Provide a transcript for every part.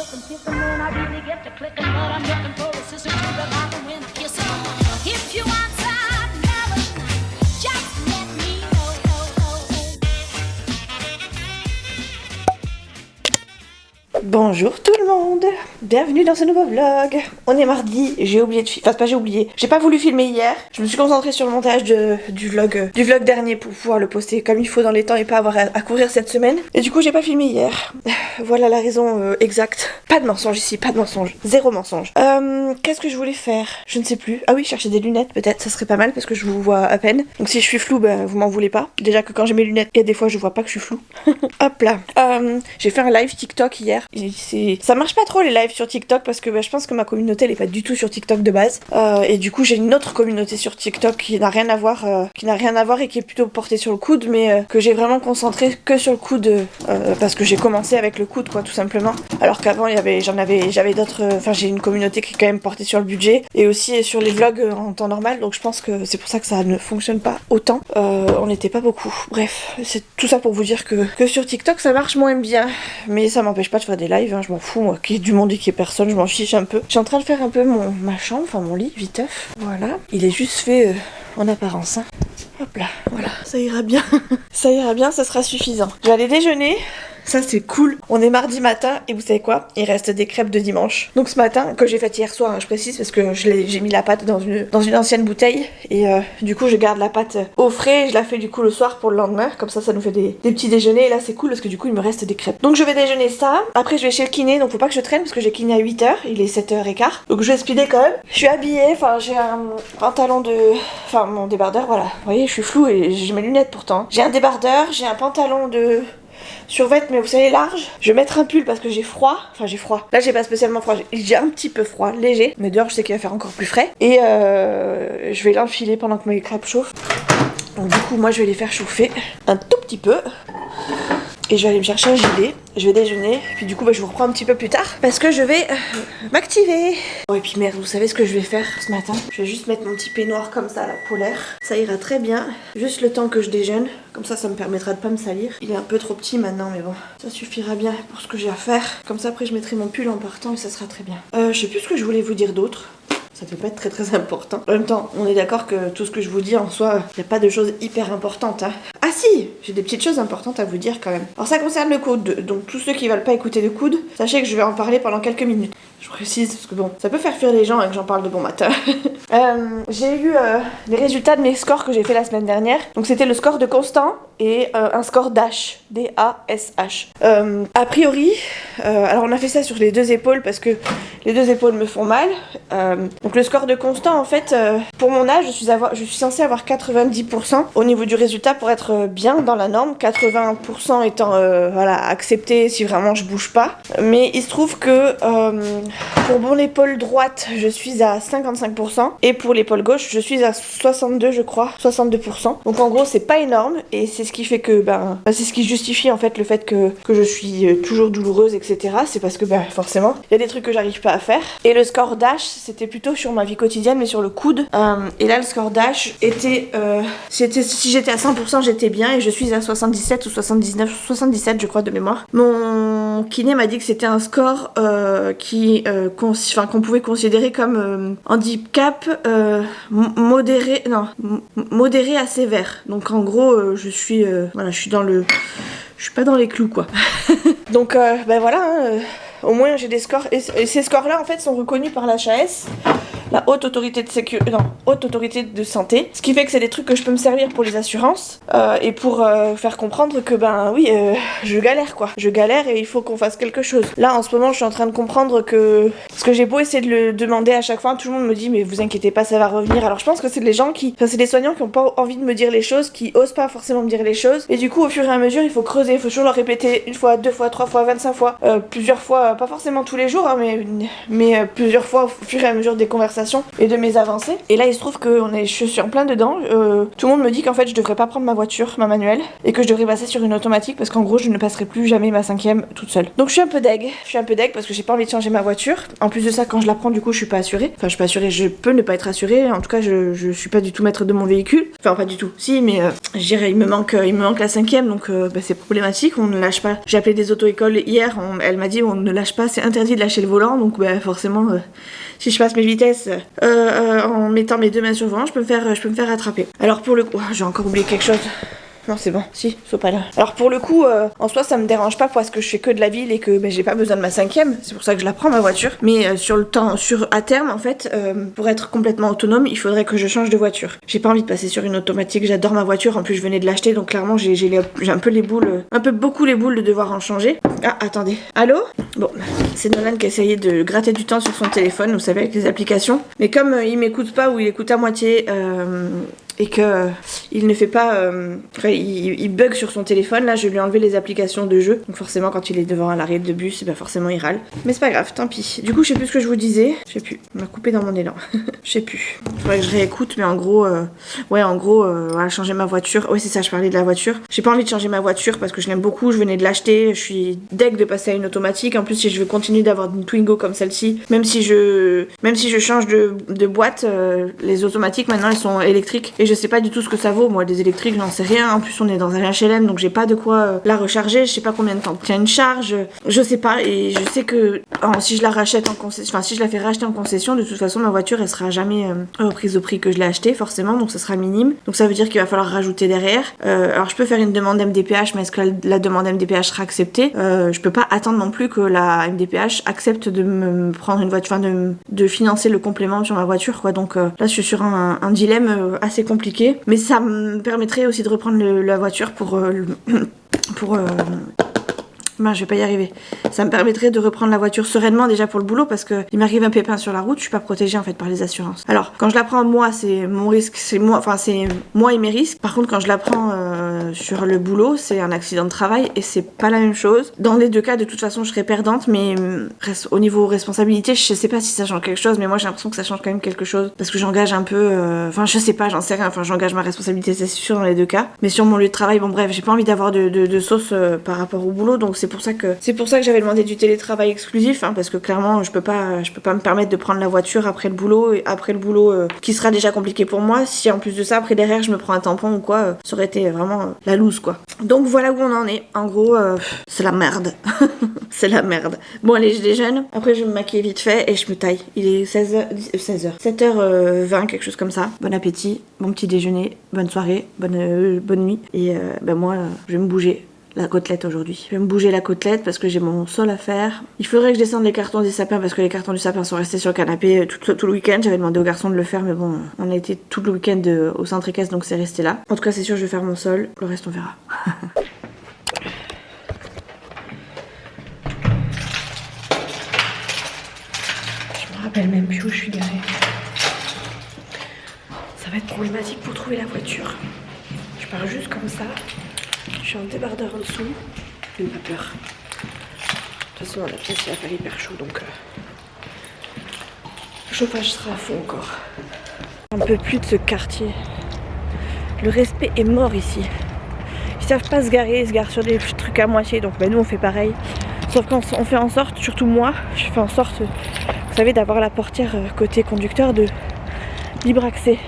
looking, kissing when I really get to clicking, but I'm looking for a sister to the bottom when I kiss her. If you want some melon, just let me know. Bonjour tout le monde, bienvenue dans ce nouveau vlog. On est mardi, j'ai oublié de filmer, enfin c'est pas j'ai oublié, j'ai pas voulu filmer hier. Je me suis concentrée sur le montage du vlog dernier pour pouvoir le poster comme il faut dans les temps et pas avoir à courir cette semaine. Et du coup j'ai pas filmé hier. Voilà la raison exacte. Pas de mensonge ici, pas de mensonge, zéro mensonge. Qu'est-ce que je voulais faire? Je ne sais plus. Ah oui, chercher des lunettes peut-être, ça serait pas mal parce que je vous vois à peine. Donc si je suis floue, ben vous m'en voulez pas. Déjà que quand j'ai mes lunettes, il y a des fois je vois pas que je suis floue. Hop là. J'ai fait un live TikTok hier. Ça marche pas trop les lives sur TikTok parce que je pense que ma communauté elle est pas du tout sur TikTok de base. Et du coup j'ai une autre communauté sur TikTok qui n'a rien à voir et qui est plutôt portée sur le coude, mais que j'ai vraiment concentré que sur le coude parce que j'ai commencé avec le coude quoi tout simplement. Alors qu'avant j'avais d'autres, enfin j'ai une communauté qui est quand même portée sur le budget et aussi sur les vlogs en temps normal, donc je pense que c'est pour ça que ça ne fonctionne pas autant. On n'était pas beaucoup. Bref, c'est tout ça pour vous dire que sur TikTok ça marche moins bien, mais ça m'empêche pas de faire des lives, hein, je m'en fous moi, qu'il y ait du monde et qu'il y ait personne, je m'en fiche un peu. Je suis en train de faire un peu ma chambre, enfin mon lit, viteuf. Voilà, il est juste fait en apparence. Hein. Hop là, voilà, ça ira bien. Ça ira bien, ça sera suffisant. Je vais aller déjeuner. Ça c'est cool. On est mardi matin et vous savez quoi? Il reste des crêpes de dimanche. Donc ce matin, que j'ai fait hier soir, hein, je précise parce que j'ai mis la pâte dans une ancienne bouteille et du coup je garde la pâte au frais et je la fais du coup le soir pour le lendemain. Comme ça nous fait des petits déjeuners et là c'est cool parce que du coup il me reste des crêpes. Donc je vais déjeuner ça. Après je vais chez le kiné, donc faut pas que je traîne parce que j'ai kiné à 8h, il est 7h15. Donc je vais speeder quand même. Je suis habillée, enfin j'ai un pantalon enfin mon débardeur, voilà. Vous voyez je suis floue et j'ai mes lunettes pourtant. J'ai un débardeur, j'ai un pantalon de survêt mais vous savez large. Je vais mettre un pull parce que j'ai froid. Enfin j'ai froid. Là j'ai pas spécialement froid. J'ai un petit peu froid, léger. Mais dehors je sais qu'il va faire encore plus frais. Et je vais l'enfiler pendant que mes crêpes chauffent. Donc du coup moi je vais les faire chauffer un tout petit peu. Et je vais aller me chercher un gilet, je vais déjeuner, puis du coup je vous reprends un petit peu plus tard parce que je vais m'activer. Bon et puis merde, vous savez ce que je vais faire ce matin? Je vais juste mettre mon petit peignoir comme ça, la polaire. Ça ira très bien, juste le temps que je déjeune. Comme ça me permettra de pas me salir. Il est un peu trop petit maintenant mais bon, ça suffira bien pour ce que j'ai à faire. Comme ça après je mettrai mon pull en partant et ça sera très bien. Je sais plus ce que je voulais vous dire d'autre. Ça peut pas être très important. En même temps, on est d'accord que tout ce que je vous dis en soi, il n'y a pas de choses hyper importantes. Hein. Ah si, j'ai des petites choses importantes à vous dire quand même. Alors ça concerne le coude, donc tous ceux qui veulent pas écouter le coude, sachez que je vais en parler pendant quelques minutes. Je précise parce que bon, ça peut faire fuir les gens que j'en parle de bon matin. J'ai eu les résultats de mes scores que j'ai fait la semaine dernière. Donc c'était le score de Constant et un score d'Ash, D-A-S-H. A priori, alors on a fait ça sur les deux épaules parce que les deux épaules me font mal. Donc le score de Constant en fait, pour mon âge, je suis censée avoir 90% au niveau du résultat pour être bien dans la norme. 80% étant voilà, accepté si vraiment je bouge pas. Mais il se trouve que pour mon épaule droite, je suis à 55% et pour l'épaule gauche, je suis à 62 je crois, 62%. Donc en gros, c'est pas énorme et c'est ce qui fait que c'est ce qui justifie en fait le fait que je suis toujours douloureuse, etc. C'est parce que forcément, il y a des trucs que j'arrive pas à faire. Et le score d'Ash, c'était plutôt sur ma vie quotidienne mais sur le coude. Et là, le score d'Ash était si j'étais à 100%, j'étais bien et je suis à 77 ou 79, 77 je crois de mémoire. Mon kiné m'a dit que c'était un score qu'on pouvait considérer comme handicap modéré à sévère. Donc en gros je suis je suis pas dans les clous quoi. Donc voilà au moins j'ai des scores et ces scores là en fait sont reconnus par l'HAS, la haute autorité de santé, ce qui fait que c'est des trucs que je peux me servir pour les assurances et pour faire comprendre que je galère quoi, je galère et il faut qu'on fasse quelque chose. Là en ce moment je suis en train de comprendre que, parce que j'ai beau essayer de le demander à chaque fois, tout le monde me dit mais vous inquiétez pas ça va revenir. Alors je pense que c'est c'est des soignants qui ont pas envie de me dire les choses, qui osent pas forcément me dire les choses et du coup au fur et à mesure il faut creuser, il faut toujours leur répéter une fois, deux fois, trois fois, 25 fois, plusieurs fois, pas forcément tous les jours hein, mais plusieurs fois au fur et à mesure des conversations conversations et de mes avancées. Et là il se trouve que je suis en plein dedans. Tout le monde me dit qu'en fait je devrais pas prendre ma voiture, ma manuelle, et que je devrais passer sur une automatique parce qu'en gros je ne passerai plus jamais ma 5e toute seule. Donc je suis un peu deg parce que j'ai pas envie de changer ma voiture. En plus de ça, quand je la prends du coup je suis pas assurée. Enfin je suis pas assurée, je peux ne pas être assurée. En tout cas je suis pas du tout maître de mon véhicule. Enfin pas du tout, si, mais je dirais il me manque la 5e, donc c'est problématique. On ne lâche pas. J'ai appelé des auto-écoles hier, elle m'a dit on ne lâche pas, c'est interdit de lâcher le volant, donc forcément si je passe mes vitesses en mettant mes 2 mains sur le volant, je peux me faire rattraper. Alors pour le coup, j'ai encore oublié quelque chose. Non c'est bon, si, sois pas là. Alors pour le coup, en soi ça me dérange pas parce que je fais que de la ville et que j'ai pas besoin de ma 5e, c'est pour ça que je la prends ma voiture. Mais à terme en fait, pour être complètement autonome, il faudrait que je change de voiture. J'ai pas envie de passer sur une automatique, j'adore ma voiture, en plus je venais de l'acheter donc clairement j'ai un peu les boules, beaucoup les boules de devoir en changer. Ah attendez, allô? Bon, c'est Nolan qui a essayé de gratter du temps sur son téléphone, vous savez avec les applications. Mais comme il m'écoute pas ou il écoute à moitié, et que il ne fait pas... il bug sur son téléphone, là je lui ai enlevé les applications de jeu, donc forcément quand il est devant l'arrêt de bus, forcément il râle. Mais c'est pas grave, tant pis. Du coup je sais plus ce que je vous disais, je sais plus, on m'a coupé dans mon élan. Je sais plus, faudrait que je réécoute, mais en gros, voilà, changer ma voiture, ouais c'est ça, je parlais de la voiture. J'ai pas envie de changer ma voiture parce que je l'aime beaucoup, je venais de l'acheter, je suis deg de passer à une automatique, en plus si je veux continuer d'avoir une Twingo comme celle-ci, même si je change de boîte, les automatiques maintenant elles sont électriques, et je sais pas du tout ce que ça vaut, moi des électriques j'en sais rien, en plus on est dans un HLM donc j'ai pas de quoi la recharger, je sais pas combien de temps tient une charge, je sais pas, et je sais que si je la rachète en concession, enfin si je la fais racheter en concession, de toute façon ma voiture elle sera jamais reprise au prix que je l'ai acheté forcément, donc ça sera minime, donc ça veut dire qu'il va falloir rajouter derrière. Alors je peux faire une demande MDPH, mais est-ce que la demande MDPH sera acceptée? Je peux pas attendre non plus que la MDPH accepte de me prendre une voiture, enfin de financer le complément sur ma voiture quoi, donc là je suis sur un dilemme assez compliqué, mais ça me permettrait aussi de reprendre la voiture je vais pas y arriver. Ça me permettrait de reprendre la voiture sereinement déjà pour le boulot parce que il m'arrive un pépin sur la route, je suis pas protégée en fait par les assurances. Alors quand je la prends moi, c'est mon risque, c'est moi et mes risques. Par contre quand je la prends sur le boulot, c'est un accident de travail et c'est pas la même chose. Dans les deux cas de toute façon je serais perdante, mais au niveau responsabilité, je sais pas si ça change quelque chose, mais moi j'ai l'impression que ça change quand même quelque chose parce que j'engage un peu, je sais pas, j'en sais rien, j'engage ma responsabilité, c'est sûr dans les deux cas. Mais sur mon lieu de travail, bon bref, j'ai pas envie d'avoir de sauce par rapport au boulot, donc c'est pour ça que j'avais demandé du télétravail exclusif, parce que clairement je peux pas me permettre de prendre la voiture après le boulot qui sera déjà compliqué pour moi. Si en plus de ça après derrière je me prends un tampon ou quoi, ça aurait été vraiment la loose quoi. Donc voilà où on en est. En gros c'est la merde. C'est la merde. Bon allez, je déjeune, après je vais me maquiller vite fait et je me taille. Il est 7h20, quelque chose comme ça. Bon appétit, bon petit déjeuner, bonne soirée, bonne nuit. Et moi je vais me bouger la côtelette aujourd'hui. Je vais me bouger la côtelette parce que j'ai mon sol à faire. Il faudrait que je descende les cartons du sapin parce que les cartons du sapin sont restés sur le canapé tout le week-end. J'avais demandé aux garçons de le faire, mais bon, on a été tout le week-end au centre équestre donc c'est resté là. En tout cas c'est sûr je vais faire mon sol, le reste on verra. Je me rappelle même plus où je suis garée. Ça va être problématique pour trouver la voiture. Je pars juste comme ça. Je suis en débardeur en dessous. J'ai pas peur. De toute façon, dans la pièce, il va faire hyper chaud, donc le chauffage sera à fond encore. Un peu plus de ce quartier. Le respect est mort ici. Ils savent pas se garer, ils se garent sur des trucs à moitié, donc nous on fait pareil. Sauf qu'on fait en sorte, surtout moi, je fais en sorte, vous savez, d'avoir la portière côté conducteur de libre accès.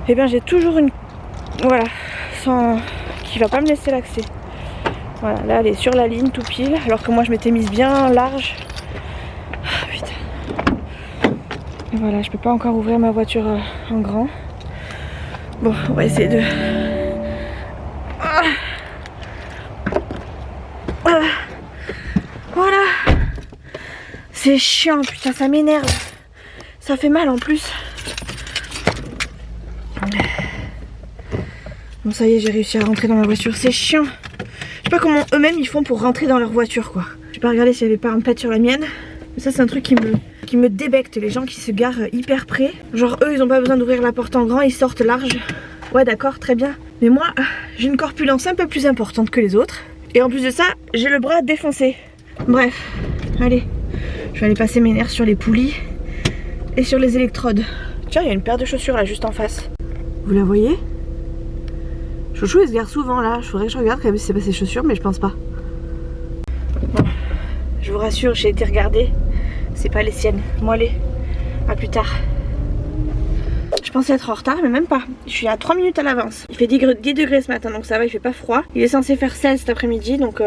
Et bien j'ai toujours une... Voilà, qui va pas me laisser l'accès. Voilà, là elle est sur la ligne tout pile, alors que moi je m'étais mise bien large. Ah putain. Et voilà, je peux pas encore ouvrir ma voiture en grand. Bon, on va essayer de... Voilà. C'est chiant, putain, ça m'énerve. Ça fait mal en plus. Bon ça y est, j'ai réussi à rentrer dans ma voiture, c'est chiant. Je sais pas comment eux-mêmes ils font pour rentrer dans leur voiture quoi. J'ai pas regardé s'il y avait pas un pet sur la mienne. Mais ça c'est un truc qui me débecte, les gens qui se garent hyper près. Genre eux ils ont pas besoin d'ouvrir la porte en grand, ils sortent large. Ouais d'accord, très bien. Mais moi j'ai une corpulence un peu plus importante que les autres. Et en plus de ça, j'ai le bras défoncé. Bref, allez. Je vais aller passer mes nerfs sur les poulies. et sur les électrodes. Tiens, il y a une paire de chaussures là juste en face. Vous la voyez? Chouchou il se gare souvent là. Je faudrait que je regarde quand même si c'est pas ses chaussures, mais je pense pas. Bon, je vous rassure, j'ai été regarder. C'est pas les siennes. Moi allez, à plus tard. Je pensais être en retard, mais même pas. Je suis à 3 minutes à l'avance. Il fait 10 degrés ce matin, donc ça va, il fait pas froid. Il est censé faire 16 cet après-midi, donc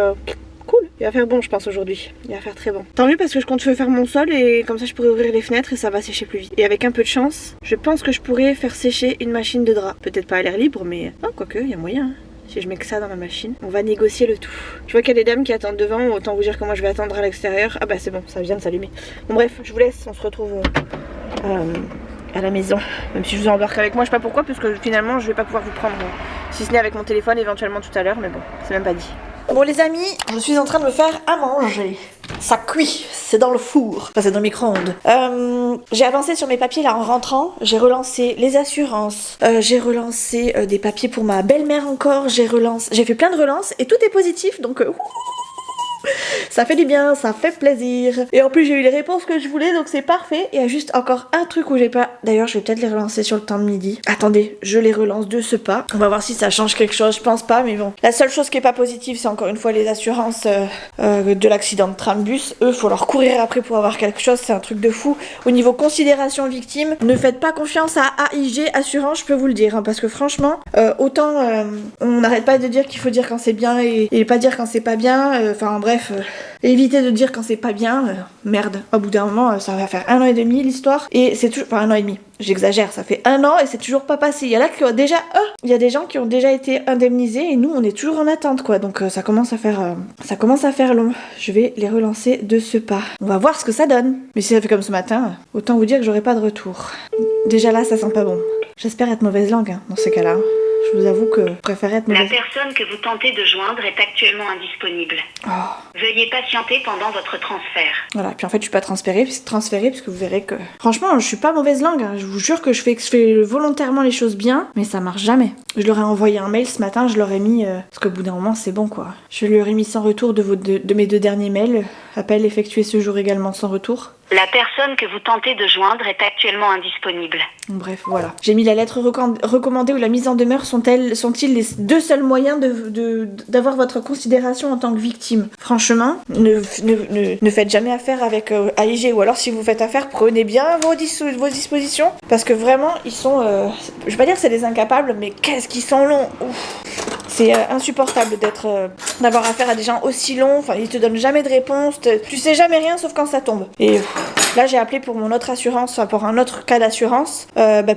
cool. Il va faire bon, je pense, aujourd'hui. Il va faire très bon. Tant mieux parce que je compte faire mon sol et comme ça je pourrais ouvrir les fenêtres et ça va sécher plus vite. Et avec un peu de chance, je pense que je pourrais faire sécher une machine de drap. Peut-être pas à l'air libre, mais quoique, il y a moyen. Hein. Si je mets que ça dans ma machine, on va négocier le tout. Je vois qu'il y a des dames qui attendent devant, autant vous dire comment je vais attendre à l'extérieur. Ah bah c'est bon, ça vient de s'allumer. Bon bref, je vous laisse, on se retrouve à la maison. Même si je vous embarque avec moi, je sais pas pourquoi, parce que finalement je vais pas pouvoir vous prendre, si ce n'est avec mon téléphone éventuellement tout à l'heure, mais bon, c'est même pas dit. Bon les amis, je suis en train de me faire à manger. Ça cuit, c'est dans le four, enfin c'est dans le micro-ondes. J'ai avancé sur mes papiers là en rentrant, j'ai relancé les assurances, j'ai relancé des papiers pour ma belle-mère encore, j'ai fait plein de relances et tout est positif, donc ça fait du bien, ça fait plaisir. Et en plus j'ai eu les réponses que je voulais, donc c'est parfait. Il y a juste encore un truc où j'ai pas... D'ailleurs je vais peut-être les relancer sur le temps de midi. Attendez, je les relance de ce pas. On va voir si ça change quelque chose, je pense pas, mais bon. La seule chose qui est pas positive, c'est encore une fois les assurances de l'accident de tram-bus. Eux, faut leur courir après pour avoir quelque chose, c'est un truc de fou. Au niveau considération victime, ne faites pas confiance à AIG Assurance, je peux vous le dire, hein, parce que franchement, autant on n'arrête pas de dire qu'il faut dire quand c'est bien et pas dire quand c'est pas bien, enfin bref, évitez de dire quand c'est pas bien, merde, au bout d'un moment, ça va faire 1 an et demi l'histoire, et c'est toujours, enfin 1 an et demi, j'exagère, ça fait 1 an et c'est toujours pas passé. Il y a là qui ont déjà, il y a des gens qui ont déjà été indemnisés et nous on est toujours en attente quoi, donc ça commence à faire long. Je vais les relancer de ce pas. On va voir ce que ça donne. Mais si ça fait comme ce matin, autant vous dire que j'aurai pas de retour. Déjà là, ça sent pas bon. J'espère être mauvaise langue hein, dans ces cas-là. Je vous avoue que je préfère être mauvaise. La personne que vous tentez de joindre est actuellement indisponible. Oh. Veuillez patienter pendant votre transfert. Voilà, puis en fait je suis pas transférée parce que vous verrez que... Franchement, je suis pas mauvaise langue, hein. Je vous jure que je fais volontairement les choses bien, mais ça marche jamais. Je leur ai envoyé un mail ce matin, je leur ai mis... parce qu'au bout d'un moment c'est bon quoi. Je leur ai mis sans retour de mes 2 derniers mails. Appel effectué ce jour également sans retour. La personne que vous tentez de joindre est actuellement indisponible. Bref, voilà. J'ai mis la lettre recommandée ou la mise en demeure sont-ils les 2 seuls moyens d'avoir votre considération en tant que victime. Franchement, ne faites jamais affaire avec AIG, ou alors si vous faites affaire, prenez bien vos dispositions, parce que vraiment, ils sont... je vais pas dire que c'est des incapables, mais qu'est-ce qu'ils sont longs. Ouf. C'est insupportable d'avoir affaire à des gens aussi longs, enfin ils te donnent jamais de réponse, tu sais jamais rien sauf quand ça tombe. Et là j'ai appelé pour mon autre assurance, enfin pour un autre cas d'assurance,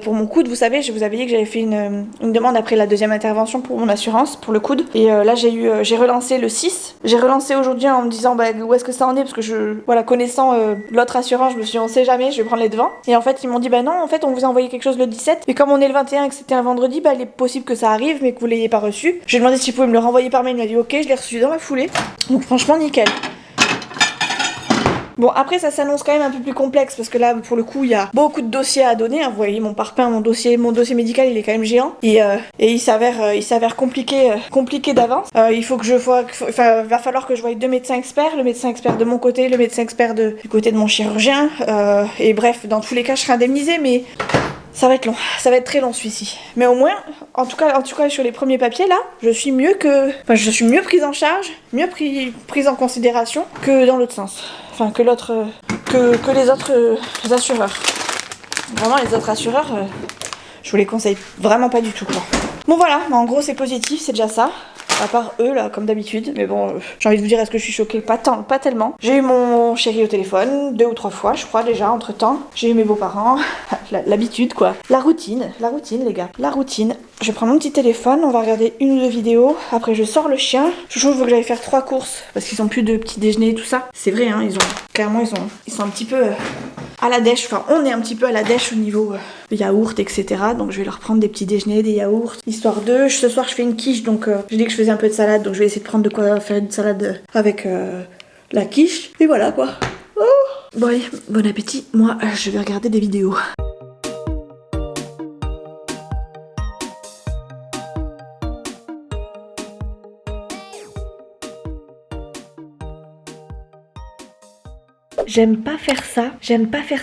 pour mon coude, vous savez, je vous avais dit que j'avais fait une demande après la 2e intervention pour mon assurance, pour le coude, et là j'ai relancé le 6, j'ai relancé aujourd'hui en me disant où est-ce que ça en est, parce que connaissant l'autre assurance, je me suis dit on sait jamais, je vais prendre les devants, et en fait ils m'ont dit non, en fait on vous a envoyé quelque chose le 17, mais comme on est le 21 et que c'était un vendredi, il est possible que ça arrive mais que vous l'ayez pas reçu. J'ai demandé s'il pouvait me le renvoyer par mail, il m'a dit ok, je l'ai reçu dans la foulée. Donc franchement nickel. Bon après ça s'annonce quand même un peu plus complexe parce que là pour le coup il y a beaucoup de dossiers à donner, hein. Vous voyez mon parpaing, mon dossier médical il est quand même géant et il s'avère compliqué d'avance. Il faut que va falloir que je voie 2 médecins experts, le médecin expert de mon côté, le médecin expert du côté de mon chirurgien, et bref dans tous les cas je serai indemnisée, mais ça va être long, ça va être très long celui-ci. Mais au moins, en tout cas sur les premiers papiers là, je suis mieux prise en charge, mieux prise en considération que dans l'autre sens. Enfin que les autres assureurs. Vraiment les autres assureurs, je vous les conseille vraiment pas du tout quoi. Bon voilà, en gros c'est positif, c'est déjà ça. À part eux là comme d'habitude, mais bon j'ai envie de vous dire, est-ce que je suis choquée? Pas tellement. J'ai eu mon chéri au téléphone 2 ou 3 fois je crois déjà entre temps. J'ai eu mes beaux-parents, l'habitude quoi. La routine les gars, la routine. Je prends mon petit téléphone, on va regarder 1 ou 2 vidéos, après je sors le chien. Je veux que j'aille faire 3 courses parce qu'ils ont plus de petit déjeuner et tout ça. C'est vrai hein, ils sont un petit peu à la dèche, enfin on est un petit peu à la dèche au niveau yaourt etc. Donc je vais leur prendre des petits déjeuners, des yaourts, histoire de... Ce soir je fais une quiche, donc j'ai dit que je faisais un peu de salade, donc je vais essayer de prendre de quoi faire une salade avec la quiche. Et voilà quoi. Oh bon allez, bon appétit, moi je vais regarder des vidéos. J'aime pas faire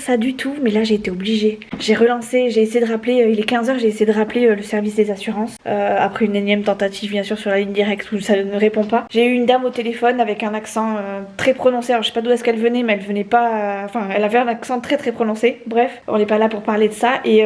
ça du tout, mais là j'ai été obligée. J'ai relancé, j'ai essayé de rappeler, il est 15h, j'ai essayé de rappeler le service des assurances. Après une énième tentative bien sûr sur la ligne directe où ça ne répond pas. J'ai eu une dame au téléphone avec un accent très prononcé, alors je sais pas d'où est-ce qu'elle venait, mais elle venait pas... Enfin, elle avait un accent très très prononcé. Bref, on n'est pas là pour parler de ça, et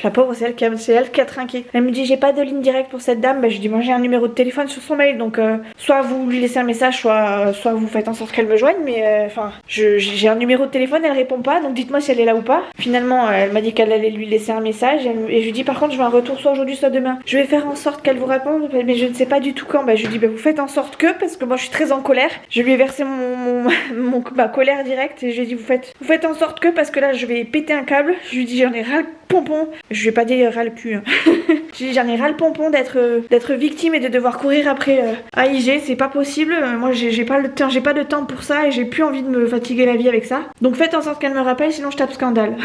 la pauvre, c'est elle qui a trinqué. Elle me dit j'ai pas de ligne directe pour cette dame, je lui dis moi j'ai un numéro de téléphone sur son mail, donc soit vous lui laissez un message, soit vous faites en sorte qu'elle me joigne, mais enfin j'ai un numéro de téléphone, elle répond pas, donc dites-moi si elle est là ou pas. Finalement elle m'a dit qu'elle allait lui laisser un message, et je lui dis par contre je veux un retour soit aujourd'hui soit demain. Je vais faire en sorte qu'elle vous réponde, mais je ne sais pas du tout quand. Je lui dis vous faites en sorte que, parce que moi je suis très en colère, je lui ai versé ma colère directe, et je lui ai dit vous faites en sorte que, parce que là je vais péter un câble. Je lui dis j'en ai ras le pompon, je vais pas dire ras le cul hein. Je lui dis j'en ai ras le pompon d'être victime et de devoir courir après AIG, c'est pas possible. Moi j'ai pas de temps pour ça, et j'ai plus envie de me fatiguer la vie avec ça, donc faites en sorte qu'elle me rappelle, sinon je tape scandale.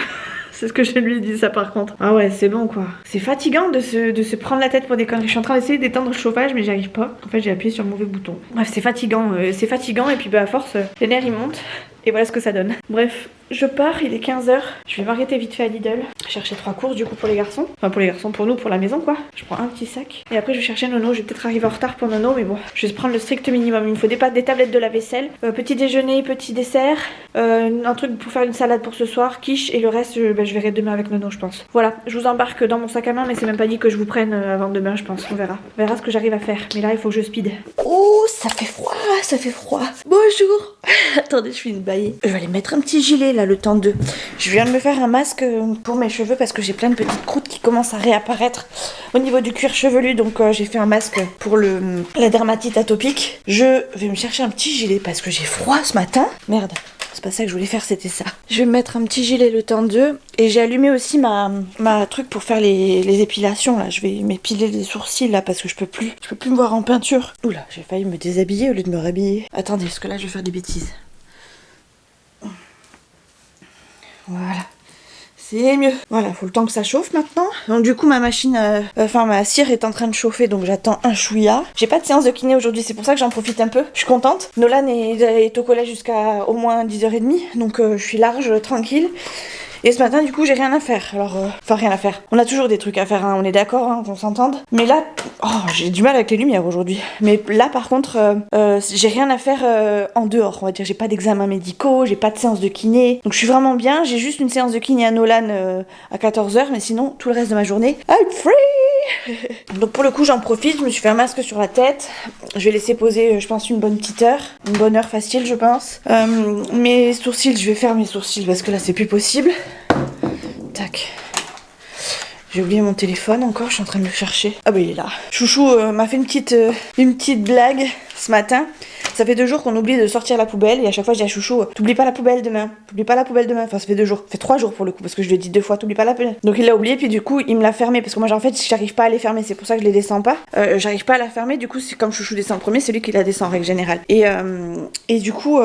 C'est ce que je lui ai dit ça par contre. Ah ouais, c'est bon quoi. C'est fatigant de se prendre la tête pour des conneries. Je suis en train d'essayer d'éteindre le chauffage, mais j'y arrive pas. En fait j'ai appuyé sur le mauvais bouton. Bref, c'est fatigant, et puis à force les nerfs ils montent. Et voilà ce que ça donne. Bref, je pars, il est 15h. Je vais m'arrêter vite fait à Lidl. Chercher 3 courses du coup pour les garçons. Enfin pour les garçons, pour nous, pour la maison quoi. Je prends un petit sac. Et après je vais chercher Nono. Je vais peut-être arriver en retard pour Nono, mais bon. Je vais prendre le strict minimum. Il me faut des tablettes de la vaisselle. Petit déjeuner, petit dessert. Un truc pour faire une salade pour ce soir. Quiche. Et le reste, je verrai demain avec Nono je pense. Voilà, je vous embarque dans mon sac à main, mais c'est même pas dit que je vous prenne avant demain je pense. On verra ce que j'arrive à faire. Mais là il faut que je speed. Oh, ça fait froid. Bonjour. Attendez, je suis une baillée. Je vais aller mettre un petit gilet là le temps de... Je viens de me faire un masque pour mes cheveux parce que j'ai plein de petites croûtes qui commencent à réapparaître au niveau du cuir chevelu, donc j'ai fait un masque pour la dermatite atopique. Je vais me chercher un petit gilet parce que j'ai froid ce matin. Merde, c'est pas ça que je voulais faire, c'était ça. Je vais me mettre un petit gilet le temps de... Et j'ai allumé aussi ma truc pour faire les épilations là. Je vais m'épiler les sourcils là parce que je peux plus me voir en peinture. Oula, j'ai failli me déshabiller au lieu de me rhabiller. Attendez, parce que là je vais faire des bêtises. Voilà, c'est mieux. Voilà, faut le temps que ça chauffe maintenant. Donc du coup ma ma cire est en train de chauffer, donc j'attends un chouïa. J'ai pas de séance de kiné aujourd'hui, c'est pour ça que j'en profite un peu. Je suis contente. Nolan est au collège jusqu'à au moins 10h30, donc je suis large, tranquille. Et ce matin, du coup, j'ai rien à faire. Alors, rien à faire. On a toujours des trucs à faire, hein, on est d'accord, hein, qu'on s'entende. Mais là, j'ai du mal avec les lumières aujourd'hui. Mais là, par contre, j'ai rien à faire en dehors, on va dire. J'ai pas d'examens médicaux, j'ai pas de séance de kiné. Donc, je suis vraiment bien. J'ai juste une séance de kiné à Nolan à 14h, mais sinon, tout le reste de ma journée, I'm free. Donc, pour le coup, j'en profite. Je me suis fait un masque sur la tête. Je vais laisser poser, je pense, une bonne petite heure. Une bonne heure facile, je pense. Mes sourcils, je vais faire mes sourcils parce que là, c'est plus possible. Tac. J'ai oublié mon téléphone encore, je suis en train de le chercher. Ah bah il est là. Chouchou m'a fait une petite blague ce matin. Ça fait 2 jours qu'on oublie de sortir la poubelle, et à chaque fois je dis à Chouchou, t'oublies pas la poubelle demain. Enfin ça fait 2 jours, ça fait 3 jours pour le coup, parce que je lui ai dit 2 fois, t'oublies pas la poubelle. Donc il l'a oublié, puis du coup il me l'a fermé, parce que moi en fait j'arrive pas à les fermer, c'est pour ça que je les descends pas. J'arrive pas à la fermer, du coup c'est comme Chouchou descend en premier, c'est lui qui la descend en règle générale. Et du coup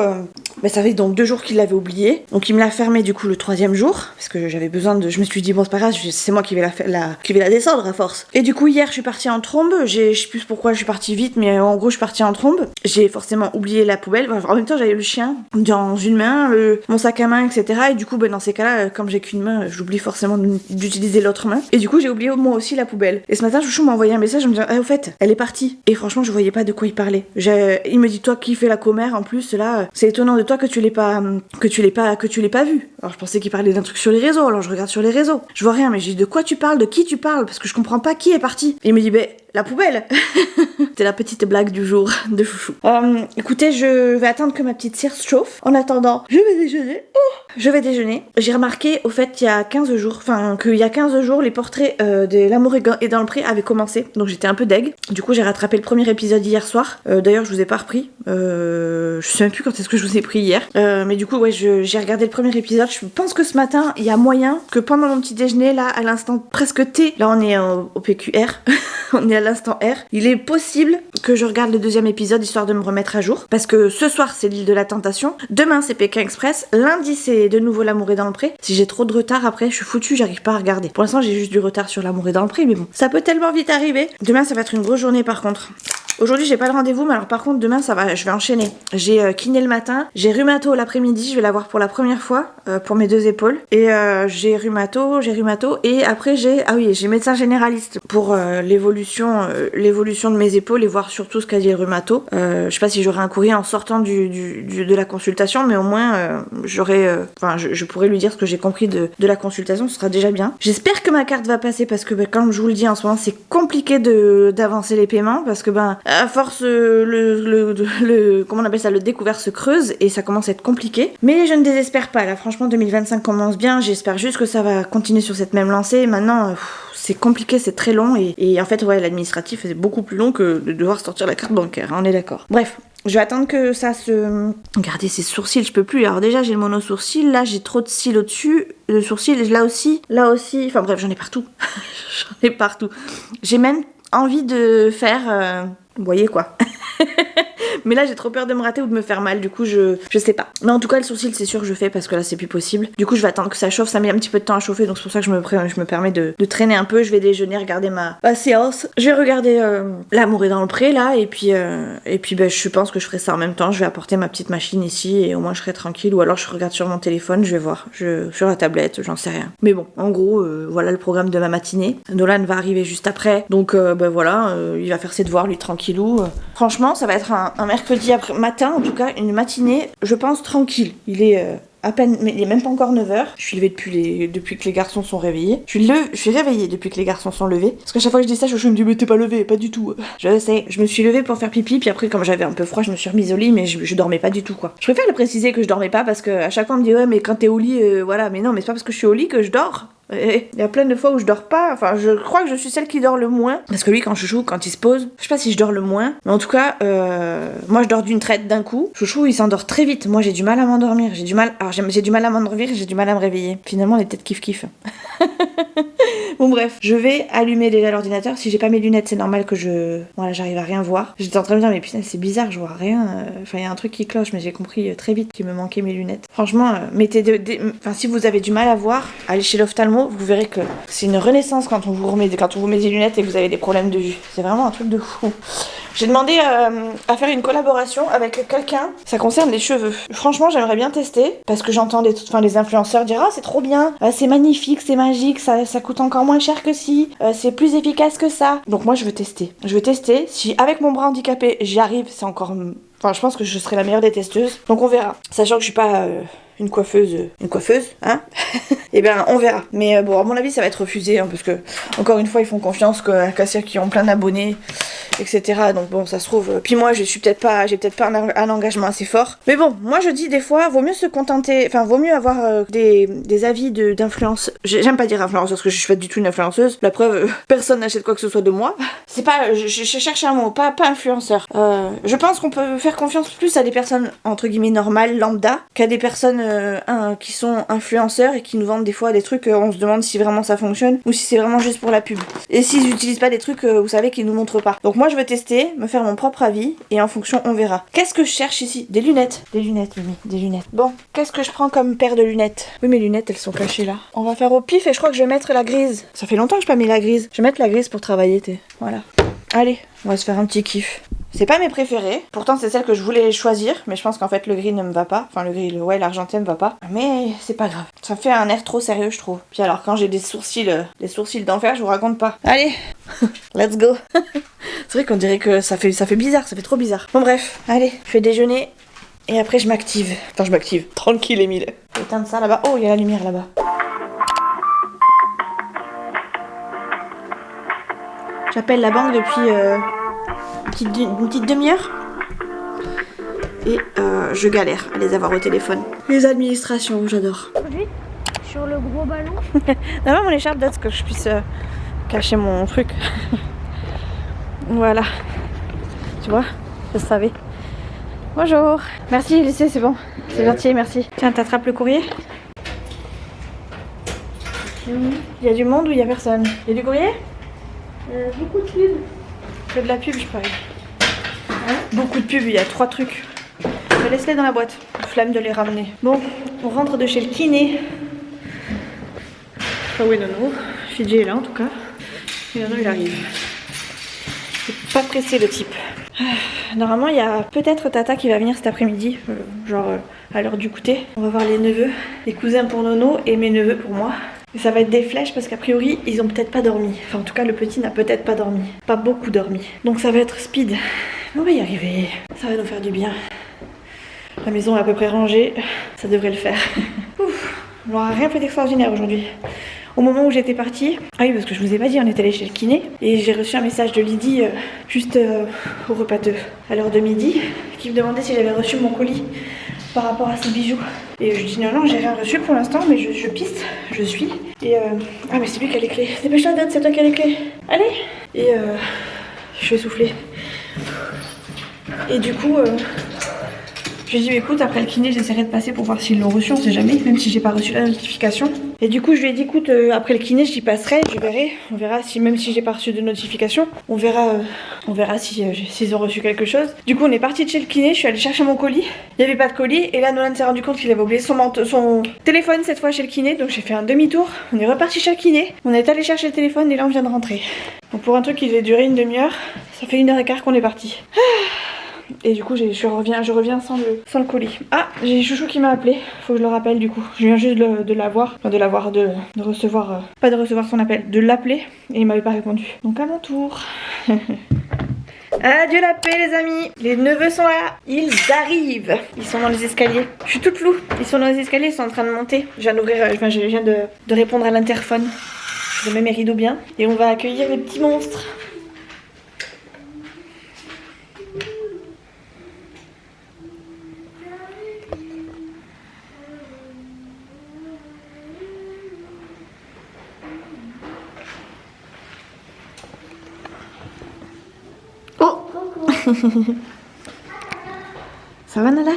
ça fait donc 2 jours qu'il l'avait oublié, donc il me l'a fermé du coup le 3e jour, parce que j'avais besoin de... Je me suis dit bon c'est pas grave, c'est moi qui vais la descendre à force. Et du coup hier je suis partie en trombe, je sais plus pourquoi je suis partie vite, mais en gros je suis partie en trombe. J'ai forcément oublié la poubelle, en même temps j'avais le chien dans une main, mon sac à main, etc. Et du coup dans ces cas-là, comme j'ai qu'une main, j'oublie forcément d'utiliser l'autre main. Et du coup j'ai oublié moi aussi la poubelle. Et ce matin Chouchou m'a envoyé un message en me disant au fait elle est partie. Et franchement je voyais pas de quoi il parlait. Il me dit toi qui fais la commère en plus là, c'est étonnant de toi que tu l'aies pas vu. Alors je pensais qu'il parlait d'un truc sur les réseaux, alors je regarde sur les réseaux, je vois rien, mais j'ai dit de quoi tu parles, de qui tu parles, parce que je comprends pas qui est parti. Et il me dit la poubelle. C'était la petite blague du jour de Chouchou. Écoutez, je vais attendre que ma petite cire se chauffe. En attendant, je vais déjeuner. J'ai remarqué au fait qu'il y a 15 jours, les portraits de L'amour est dans le pré avaient commencé, donc j'étais un peu deg. Du coup j'ai rattrapé le premier épisode hier soir. D'ailleurs je vous ai pas repris, je sais même plus quand est-ce que je vous ai pris hier, mais du coup ouais j'ai regardé le premier épisode. Je pense que ce matin il y a moyen que pendant mon petit déjeuner là, à l'instant presque T, là on est au PQR, on est à l'instant R, il est possible que je regarde le 2e épisode histoire de me remettre à jour, parce que ce soir c'est l'île de la tentation, demain c'est Pékin Express, lundi c'est de nouveau L'amour est dans le pré. Si j'ai trop de retard après je suis foutue, j'arrive pas à regarder. Pour l'instant j'ai juste du retard sur L'amour est dans le pré, mais bon, ça peut tellement vite arriver. Demain ça va être une grosse journée par contre. Aujourd'hui j'ai pas le rendez-vous, mais alors par contre demain ça va, je vais enchaîner. J'ai kiné le matin, j'ai rhumato l'après-midi, je vais la voir pour la première fois pour mes 2 épaules. Et j'ai rhumato et après j'ai médecin généraliste pour l'évolution de mes épaules et voir surtout ce qu'a dit le rhumato. Je sais pas si j'aurai un courrier en sortant de la consultation, mais au moins je pourrais lui dire ce que j'ai compris de la consultation, ce sera déjà bien. J'espère que ma carte va passer parce que comme je vous le dis en ce moment c'est compliqué d'avancer les paiements parce que à force comment on appelle ça, le découvert se creuse et ça commence à être compliqué. Mais je ne désespère pas là, franchement 2025 commence bien, j'espère juste que ça va continuer sur cette même lancée. Maintenant c'est compliqué, c'est très long et en fait l'administratif c'est beaucoup plus long que de devoir sortir la carte bancaire, hein, on est d'accord. Bref, je vais attendre que ça se... Regardez ces sourcils, je peux plus. Alors déjà j'ai le mono sourcil, là j'ai trop de cils au-dessus, le sourcil, là aussi, enfin bref j'en ai partout. J'en ai partout. J'ai même envie de faire... Vous voyez quoi. Mais là j'ai trop peur de me rater ou de me faire mal, du coup je sais pas. Mais en tout cas le sourcil c'est sûr que je fais parce que là c'est plus possible. Du coup je vais attendre que ça chauffe, ça met un petit peu de temps à chauffer, donc c'est pour ça que je me permets de traîner un peu. Je vais déjeuner, regarder ma séance. Je vais regarder L'amour est dans le pré là et puis je pense que je ferai ça en même temps. Je vais apporter ma petite machine ici et au moins je serai tranquille, ou alors je regarde sur mon téléphone, je vais voir sur la tablette, j'en sais rien. Mais bon, en gros voilà le programme de ma matinée. Nolan va arriver juste après, donc il va faire ses devoirs lui tranquillou. Franchement ça va être un mercredi après matin, en tout cas une matinée, je pense tranquille. Il est à peine, mais il est même pas encore 9h. Je suis levée depuis que les garçons sont réveillés. Je suis réveillée depuis que les garçons sont levés. Parce qu'à chaque fois que je dis ça, je me dis mais t'es pas levée, pas du tout. Je sais, je me suis levée pour faire pipi, puis après comme j'avais un peu froid, je me suis remise au lit, mais je dormais pas du tout quoi. Je préfère le préciser que je dormais pas parce que à chaque fois on me dit ouais mais quand t'es au lit, voilà, mais non, mais c'est pas parce que je suis au lit que je dors. Il y a plein de fois où je dors pas, enfin je crois que je suis celle qui dort le moins, parce que lui quand Chouchou, quand il se pose, je sais pas si je dors le moins, mais en tout cas moi je dors d'une traite d'un coup. Chouchou il s'endort très vite, moi j'ai du mal à m'endormir, j'ai du mal à m'endormir et j'ai du mal à me réveiller. Finalement les têtes kiff. Bon bref, je vais allumer déjà l'ordinateur. Si j'ai pas mes lunettes c'est normal que j'arrive à rien voir. J'étais en train de me dire mais putain c'est bizarre, je vois rien, enfin il y a un truc qui cloche, mais j'ai compris très vite qu'il me manquait mes lunettes. Franchement si vous avez du mal à voir, allez chez l'ophtalmo, vous verrez que c'est une renaissance quand on vous met des lunettes et que vous avez des problèmes de vue. C'est vraiment un truc de fou. J'ai demandé à faire une collaboration avec quelqu'un, ça concerne les cheveux. Franchement j'aimerais bien tester parce que j'entends les influenceurs dire c'est trop bien, c'est magnifique, c'est magique, ça coûte encore moins cher que si, c'est plus efficace que ça. Donc moi je veux tester. Si avec mon bras handicapé j'y arrive, c'est encore... Enfin je pense que je serai la meilleure des testeuses. Donc on verra. Sachant que je suis pas... une coiffeuse, hein. Et ben on verra. Mais bon, à mon avis ça va être refusé, hein, parce que encore une fois ils font confiance qu'à ceux qui ont plein d'abonnés, etc. Donc bon, ça se trouve. Puis moi j'ai peut-être pas un engagement assez fort. Mais bon, moi je dis des fois vaut mieux se contenter, enfin vaut mieux avoir des avis d'influence. J'aime pas dire influenceuse parce que je suis pas du tout une influenceuse. La preuve, personne n'achète quoi que ce soit de moi. C'est pas, je cherche un mot, pas influenceur. Je pense qu'on peut faire confiance plus à des personnes entre guillemets normales, lambda, qu'à des personnes qui sont influenceurs et qui nous vendent des fois des trucs, on se demande si vraiment ça fonctionne ou si c'est vraiment juste pour la pub. Et s'ils utilisent pas des trucs, vous savez, qu'ils nous montrent pas. Donc moi je veux tester, me faire mon propre avis et en fonction on verra. Qu'est-ce que je cherche ici? Des lunettes. Des lunettes, Mimi, des lunettes. Bon, qu'est-ce que je prends comme paire de lunettes? Oui, mes lunettes elles sont cachées là. On va faire au pif et je crois que je vais mettre la grise. Ça fait longtemps que je pas mis la grise. Je vais mettre la grise pour travailler, voilà. Allez, on va se faire un petit kiff. C'est pas mes préférés, pourtant c'est celle que je voulais choisir, mais je pense qu'en fait le gris ne me va pas. Enfin le gris, l'argentin me va pas. Mais c'est pas grave. Ça fait un air trop sérieux je trouve. Puis alors quand j'ai des sourcils d'enfer, je vous raconte pas. Allez, let's go. C'est vrai qu'on dirait que ça fait bizarre, ça fait trop bizarre. Bon bref, allez, je vais déjeuner et après je m'active. Enfin je m'active, tranquille Émile. Je vais éteindre ça là-bas. Oh, il y a la lumière là-bas. J'appelle la banque depuis une petite demi-heure et je galère à les avoir au téléphone. Les administrations, j'adore. Sur le gros ballon. D'abord mon écharpe date que je puisse cacher mon truc. Voilà. Tu vois, je savais. Bonjour. Merci Lucie, c'est bon. C'est gentil, merci. Tiens, t'attrapes le courrier. Il y a du monde ou il y a personne? Il y a du courrier? Beaucoup de pubs. Que de la pub, je crois. Hein? Beaucoup de pubs, il y a 3 trucs. Je laisse-les dans la boîte. Flemme de les ramener. Bon, on rentre de chez le kiné. Ah oui, Nono. Fidji est là en tout cas. Et Nono, il arrive. C'est pas pressé le type. Normalement, il y a peut-être Tata qui va venir cet après-midi, à l'heure du goûter. On va voir les neveux, les cousins pour Nono et mes neveux pour moi. Et ça va être des flèches parce qu'a priori, ils ont peut-être pas dormi. Enfin, en tout cas, le petit n'a peut-être pas dormi. Pas beaucoup dormi. Donc ça va être speed. On va y arriver. Ça va nous faire du bien. La maison est à peu près rangée. Ça devrait le faire. Ouf, on n'aura rien fait d'extraordinaire aujourd'hui. Au moment où j'étais partie, ah oui parce que je vous ai pas dit, on est allé chez le kiné et j'ai reçu un message de Lydie juste au repas à l'heure de midi qui me demandait si j'avais reçu mon colis par rapport à ses bijoux. Et je dis non, j'ai rien reçu pour l'instant, mais je pisse, je suis. Et ah mais c'est lui qui a les clés. Dépêche-toi Dad, c'est toi qui as les clés. Allez. Et je vais souffler. Et du coup, je lui ai dit écoute, après le kiné j'essaierai de passer pour voir s'ils l'ont reçu, on sait jamais, même si j'ai pas reçu la notification. Et du coup je lui ai dit écoute, après le kiné j'y passerai, je verrai, on verra si même si j'ai pas reçu de notification, on verra si s'ils ont reçu quelque chose. Du coup on est parti de chez le kiné, je suis allée chercher mon colis, il y avait pas de colis et là Nolan s'est rendu compte qu'il avait oublié son téléphone cette fois chez le kiné, donc j'ai fait un demi-tour, on est reparti chez le kiné, on est allé chercher le téléphone et là on vient de rentrer. Donc pour un truc qui devait durer une demi-heure, ça fait 1h15 qu'on est parti. Et du coup je reviens sans le colis. Ah, j'ai Chouchou qui m'a appelé, faut que je le rappelle du coup. Je viens juste de l'avoir, enfin de recevoir, pas de recevoir son appel, de l'appeler et il m'avait pas répondu. Donc à mon tour. Adieu la paix les amis, les neveux sont là, ils arrivent. Ils sont dans les escaliers, je suis toute floue. Ils sont dans les escaliers, ils sont en train de monter. Je viens d'ouvrir, je viens de répondre à l'interphone. Je mets mes rideaux bien et on va accueillir les petits monstres. Ça va Nala?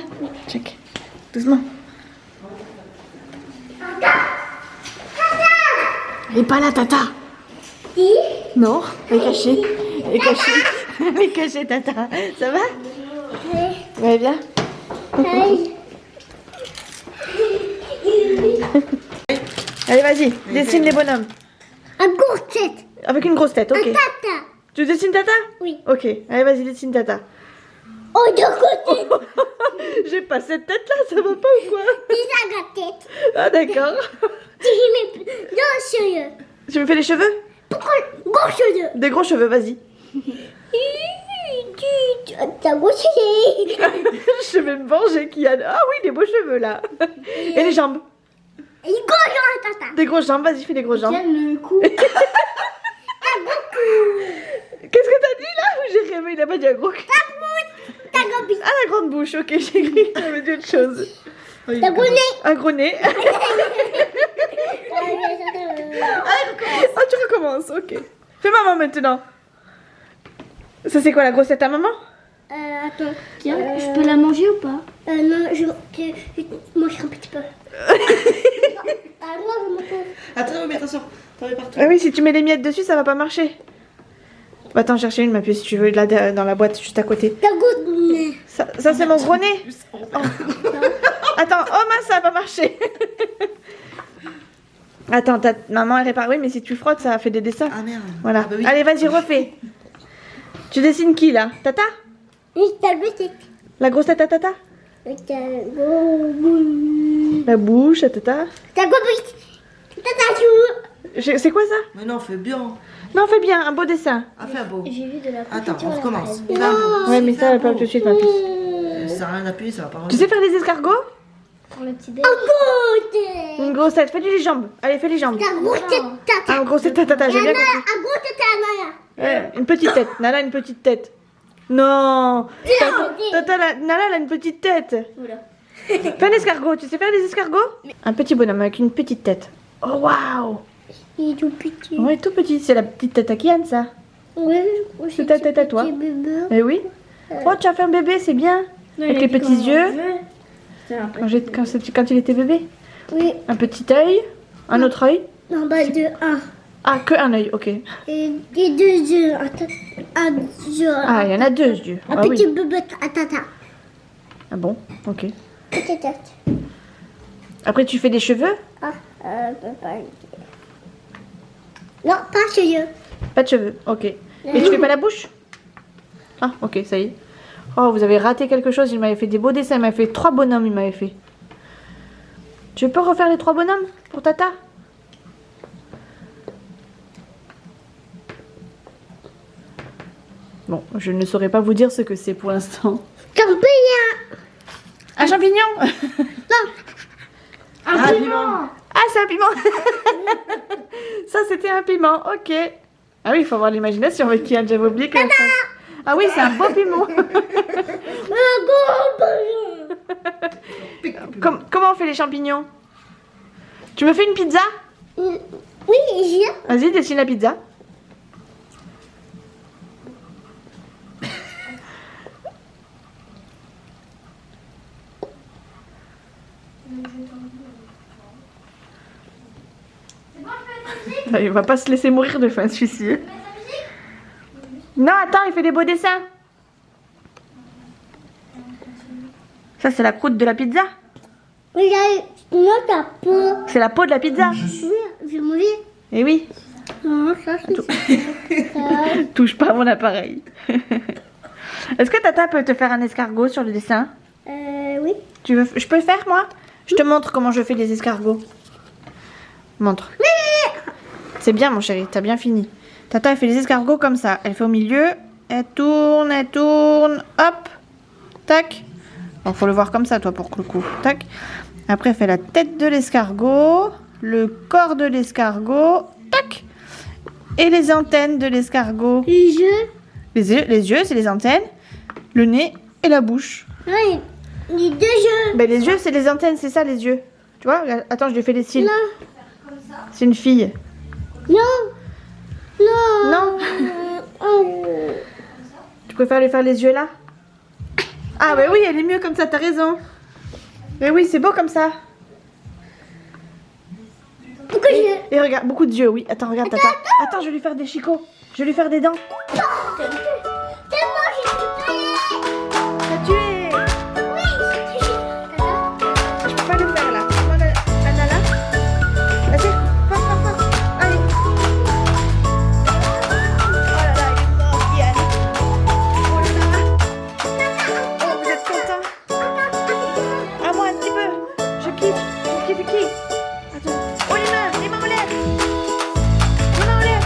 Check. Doucement. Elle est pas là Tata. Non, elle est cachée. Elle est cachée. Elle est cachée Tata. Ça va? Vous allez bien? Allez vas-y, dessine les bonhommes. Un grosse tête. Avec une grosse tête, ok. Un tata. Tu dessines Tata? Oui. Ok, allez vas-y dessine Tata. Oh, de côté. J'ai pas cette tête là, ça va pas ou quoi? Déjà la tête. Ah d'accord. Tu mets dans cheveux. Tu me fais les cheveux? Pourquoi gros cheveux? Des gros cheveux, vas-y. T'as gros cheveux. Je vais me venger qui a... Ah oui, des beaux cheveux là. Et les jambes? Et gros cheveux, tata. Des grosses jambes, vas-y fais des grosses jambes. J'aime le cou. T'as beaucoup. Qu'est-ce que t'as dit là? J'ai rêvé, il a pas dit un gros cul. T'as gros bouche. Ah la grande bouche, ok, j'ai cru que t'avais dit autre chose. T'as gros nez. Un gros nez. Ah tu recommences, ok. Fais maman maintenant. Ça c'est quoi la grosse tête à maman? Attends. Tiens, je peux la manger ou pas? Non, je mangerai un petit peu. Moi, je mange. Attends, mais attention, t'en mets partout. Ah oui, si tu mets des miettes dessus, ça va pas marcher. Va t'en chercher une, ma puce, si tu veux, là dans la boîte juste à côté. T'as gros nez. Ça c'est mon gros nez. Oh. Attends, oh mince, ça va pas marcher. Attends, maman elle répare. Oui, mais si tu frottes, ça fait des dessins. Ah merde. Voilà. Ah bah oui. Allez, vas-y, refais. Tu dessines qui là? Tata? Oui, t'as grosse tête. La grosse tête à Tata? T'as gros bouche. La bouche à Tata? T'as gros bouche. T'as chou. C'est quoi ça? Mais non, fais bien. Non, fais bien, un beau dessin. Ah, fais un beau. J'ai vu de la Attends, on recommence. Non. Fais un beau. Ouais, mais Fais ça, un elle pas beau. tout de suite, ma puce. Ça sert à rien d'appuyer, ça va pas Tu sais faire des escargots? Pour le petit déj. Un gros tête. Une grosse tête, fais les jambes. Allez, fais les jambes. T'as gros tête, tata. Ah, une grosse tête à Tata, j'ai bien Nana, compris. un gros tête à Nana. Une petite tête. Nala, une petite tête. Non. Nala, elle a une petite tête. Oula. Fais un escargot. Tu sais faire des escargots? Un petit bonhomme avec une petite tête. Oh, waouh. Il est tout petit. Ouais, tout petit. C'est la petite tête à Kian, ça. Ouais, C'est ta tête à toi. Petit bébé. Eh oui. Oh, tu as fait un bébé, c'est bien. Avec les petits yeux. Quand il était bébé. Oui. Un petit œil. Un autre œil. Non, bah de un. Ah, que un œil, ok. Et deux yeux. Un yeux. Ah, il y en a deux yeux. Un Ah petit oui. bébé à tata. Ah bon, ok. Petite tête. Après, tu fais des cheveux? Ah, pas. Non, pas cheveux. Pas de cheveux, ok. Et tu fais pas la bouche? Ah, ok, ça y est. Oh, vous avez raté quelque chose. Il m'avait fait des beaux dessins. Il m'avait fait 3 bonhommes, il m'avait fait. Tu peux refaire les 3 bonhommes pour Tata? Bon, je ne saurais pas vous dire ce que c'est pour l'instant. Champignon. Un champignon? Un piment. Ah, c'est un piment. Ça, c'était un piment, ok. Ah oui, il faut avoir l'imagination avec qui, hein, j'avais oublié que... Ah oui, c'est un beau piment. Comment on fait les champignons? Tu me fais une pizza? Oui, j'ai. Vas-y, dessine la pizza. Il va pas se laisser mourir de faim, celui-ci. Non, attends, il fait des beaux dessins. Ça, c'est la croûte de la pizza. Oui, non, ta peau. C'est la peau de la pizza. Oui, j'ai mouillé. Eh oui. Non, ça, c'est Touche pas à mon appareil. Est-ce que Tata peut te faire un escargot sur le dessin? Oui. Tu veux... Je peux le faire, moi? Je te montre comment je fais les escargots. Montre. C'est bien, mon chéri, t'as bien fini. Tata, elle fait les escargots comme ça. Elle fait au milieu. Elle tourne, hop. Tac. Bon, faut le voir comme ça, toi, pour le coup. Tac. Après, elle fait la tête de l'escargot. Le corps de l'escargot. Tac. Et les antennes de l'escargot. Les yeux. Les yeux, c'est les antennes. Le nez et la bouche. Oui, les 2 yeux. Ben, les yeux, c'est les antennes, c'est ça, les yeux. Tu vois? Attends, je lui fais les cils. Non. C'est une fille. Non. Non. Non. Tu préfères lui faire les yeux là? Ah bah oui, elle est mieux comme ça, t'as raison. Mais oui, c'est beau comme ça. Pourquoi je... Et regarde, beaucoup de yeux, oui. Attends, regarde, Tata. Attends, je vais lui faire des chicots. Je vais lui faire des dents. Tellement j'ai tué. T'as tué. Oui, j'ai tué. Tata. Je peux pas le faire là. Prends la nana. Vas-y, fort. Allez. Oh là là, il est mort, Yann. Oh là là. Oh, vous êtes contents? À moi un petit peu. Je kiffe. Attends. Oh, les mains en l'air. Les mains en l'air.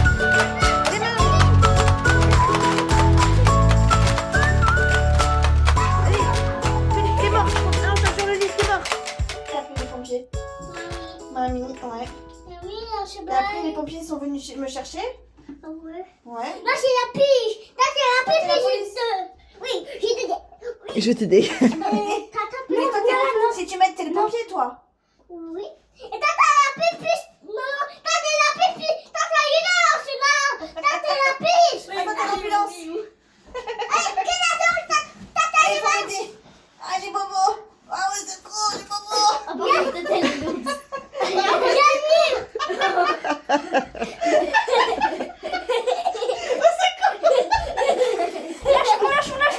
Les mains. Allez. T'es mort. Non, t'as sur le lit, t'es mort. T'as les pompiers. Mamie, ouais. Oui, là, je sais Et pas. après, les pompiers sont venus me chercher. Ouais. Ouais. Là, c'est la pige. Là, c'est la pige. Oui, j'ai dit. Je vais t'aider. Tata peut Mais toi, t'es là, si tu m'aides, t'es le pompier, toi. Oui. Et tata la pipi. Non, tata la pipi. Tata, il est là, c'est là. Tata la pipi. Attends, t'as l'ambulance. Tata, Allez, faut m'aider. Ah, j'ai bobo. Ah ouais, c'est trop, j'ai bobo.